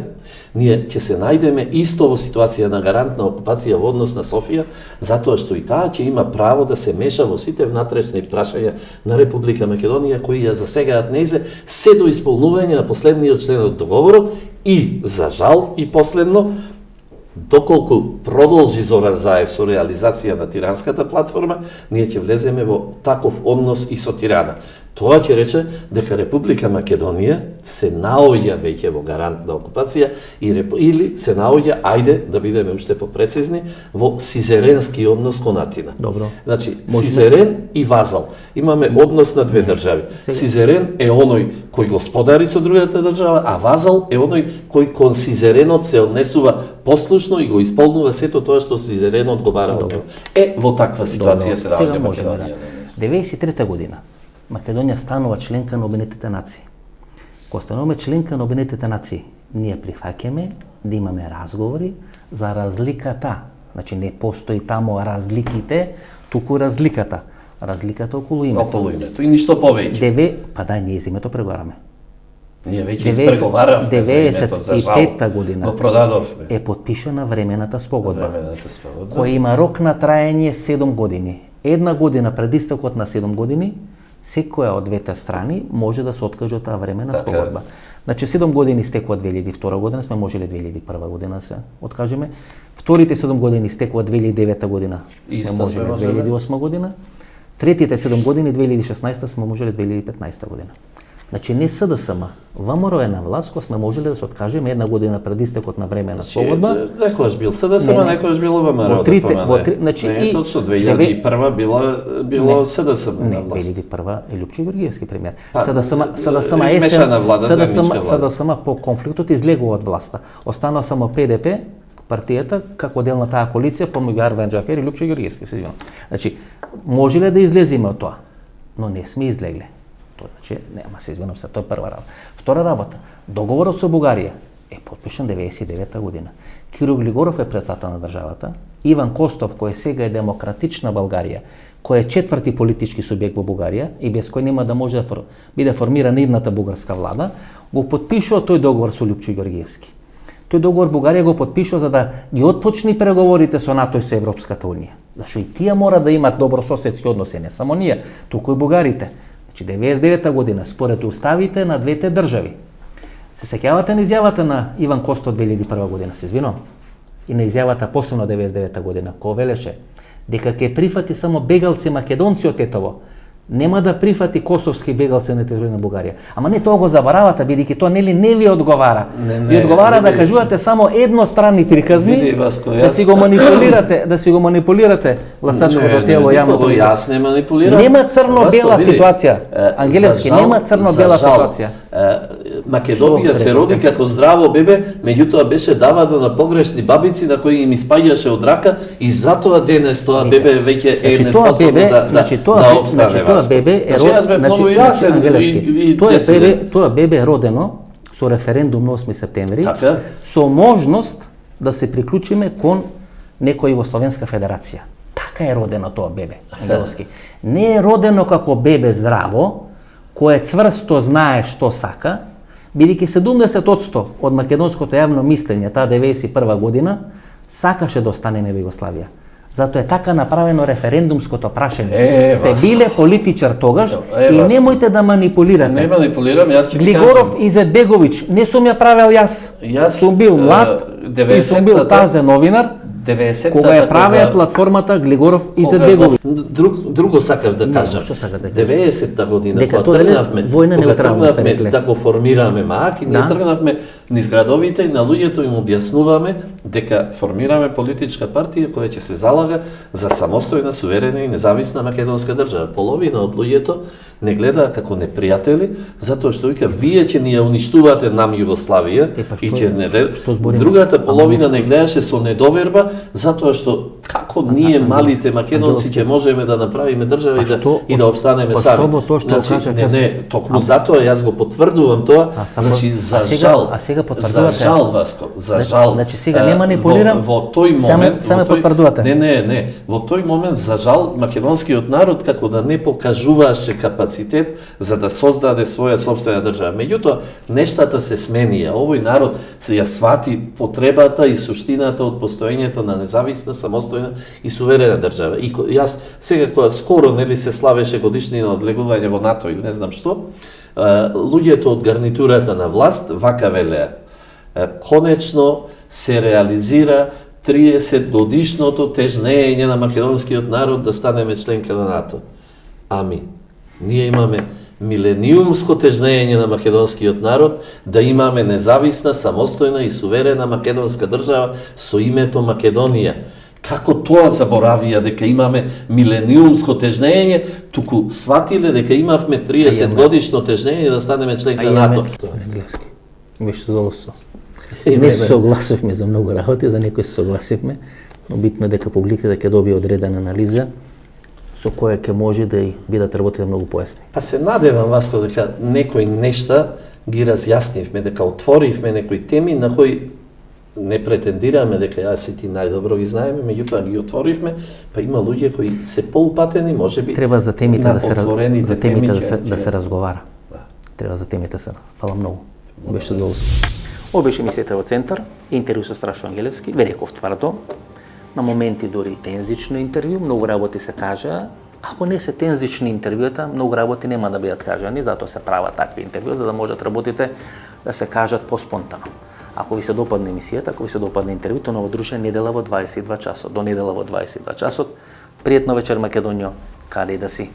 ние ќе се најдеме исто во ситуација на гарантна окупација во однос на Софија, затоа што и таа ќе има право да се меша во сите внатрешни прашања на Република Македонија кои ја засегаат нејзе се до исполнување на последниот член од договорот и, за жал, и последно, доколку продолжи Зоран Заев со реализација на тиранската платформа, ние ќе влеземе во таков однос и со Тирана. Тоа ќе рече дека Република Македонија се наоѓа веќе во гарантна окупација или се наоѓа, ајде да бидеме уште попрецизни, во сизеренски однос кон Атина. Добро. Значи, сизерен и вазал. Имаме однос на две држави. Сизерен е оној кој господари со другата држава, а вазал е оној кој кон сизеренот се однесува послушно и го исполнува сето тоа што сизеренот го бара од него. Во таква ситуација се наоѓа Македонија. 93 година Македонија станува членка на Обединетите нации. Кога стануваме членка на Обединетите нации, ние прифаќаме да имаме разговори за разликата. Значи не постои таму разликите, туку разликата. Разликата околу името. Околу името и ништо повеќе. Па да, ние за името преговараме. Ние веќе испреговаравме за името, за жал. 95-та година го продадовме. Е подпишана времената спогодба, која има рок на траење 7 години. Една година пред истекот на 7 години, секоја од двете страни може да се откаже од таа времена спогодба. Значи 7 години стекува 2002 година, сме можеле 2001 година се откажеме. Вторите 7 години стекува 2009 година, сме можеле 2008 година. Третите 7 години 2016 сме можеле 2015 година. Значи не СДСМ, ВМРО е на власт, кога сме можеле да се откажеме една година пред истекот на време на слободба. Некојаш бил СДСМ, некојаш било ВМРО. Значи не, точно 2001 било СДСМ на власт. 2001 е Лјупчо Георгиевски премиер. СДСМ по конфликтот излегува од власта. Останува само ПДП, партијата, како дел на таа коалиција помеѓу Арвен Џафери и Лјупчо Георгиевски, се извинувам. Значи, можеле да излеземе од тоа, но не сме излегле. Тоа значи, нема се извинувам се, тоа е прва работа. Втора работа, договорот со Бугарија е подпишан 99-та година. Киро Глигоров е председател на државата, Иван Костов, кој сега е Демократична Българија, кој е четврти политички субјект во Бугарија и без кој нема да може да биде формирана идната бугарска влада, го подпишува тој договор со Лјупчо Георгиевски. Тој договор Бугарија го подпишува за да ги отпочни преговорите со НАТО и со Европската унија. Зашто и тие мора да имат добрососедски односи, не само ние, туку и бугарите. Значи 99-та година според уставите на двете држави. Се сеќавате на изјавата на Иван Костов 2001 година, се извинувам, и на изјавата последно 99-та година, кој велеше дека ќе прифати само бегалци македонци од Тетово, нема да прифати косовски бегалци на територија на Бугарија. Ама не тоа го заборавате, бидејќи тоа нели не ви одговара. Ви одговара да кажувате само едностранни приказни, да си го манипулирате гласачкото тело јавното. Јас не манипулирам. Нема црно-бела ситуација. Ангелевски, нема црно-бела ситуација. Македонија се роди како здраво бебе, меѓутоа беше давано на погрешни бабици на кои им испаѓаше од рака и затоа денес тоа бебе веќе е неспособно да обстане. Тоа бебе е родено со референдум на 8 септември, со можност да се приклучиме кон некоја Југословенска федерација. Така е родено тоа бебе, Ангелски. Не е родено како бебе здраво, кое цврсто знае што сака, бидејќи 70% од македонското јавно мислење таа 91 година сакаше да останеме во Југославија. Затоа е така направено референдумското прашање. Сте биле политичар тогаш и немојте да манипулирате. Не манипулирам, јас ќе Глигоров и Зетбеговиќ, не сум ја правел јас. Сум бил млад и сум бил тазен новинар. Кога ја правеа платформата Глигоров и Зетбеговиќ. Друго сакав да кажам. 90-та година, кога тргнавме да го формираме МАК, и ние тргнавме низ градовите и на луѓето им објаснуваме дека формираме политичка партија која ќе се залага за самостојна, суверена и независна македонска држава. Половина од луѓето не гледа како непријатели, затоа што вика вие ќе ни ја уништувате нам Југославија и ќе не другата половина не гледаше со недоверба, затоа што како ние малите македонци ќе можеме да направиме држава и да обстанеме сами. Токму затоа јас го потврдувам тоа, значи за жал. За жал, Васко, за жал. Значи сега не манипулирам. Во тој момент, само потврдувате. Не. Во тој момент за жал македонскиот народ како да не покажуваше капацитет за да создаде своја сопствена држава. Меѓутоа нештата се сменија. Овој народ се ја свати потребата и суштината од постоењето на независна, самостојна и суверена држава. И јас сега кога скоро нели се славеше годишнина од влегување во НАТО или не знам што, луѓето од гарнитурата на власт вака велеа. Конечно се реализира 30 годишното тежнење на македонскиот народ да станеме членка на НАТО. Ами, ние имаме милениумско тежнење на македонскиот народ да имаме независна, самостојна и суверена македонска држава со името Македонија. Како тоа заборавија дека имаме милениумско тежнење, туку сватиле дека имавме 30 годишно тежнење да станеме членка на НАТО. Беше золосо. Не се согласивме за многу работи, за некои се согласивме, но битно е дека публиката ќе добие одредена анализа со која ќе може да бидат работите многу појасни. Па се надевам, Васко, дека некои нешта ги разјаснивме, дека отворивме некои теми на кои не претендираме дека јас и ти најдобро ги знаеме, меѓутоа ги отворивме, па има луѓе кои се поупатени, можеби треба за темите да се разговара. Треба за темите се. Фала многу. Беше задоволство. Ова беше емисијата во Центар, интервју со Страшо Ангелевски, ве реков тврдо, на моменти дури тензично интервју, многу работи се кажа. Ако не се тензични интервјута, многу работи нема да бидат кажани, затоа се прават такви интервју, за да можат работите да се кажат поспонтано. Ако ви се допадне емисијата, ако ви се допадне интервјуто, ново дружење недела во 22 часот. До недела во 22 часот. Пријатно вечер, Македонијо. каде и да си.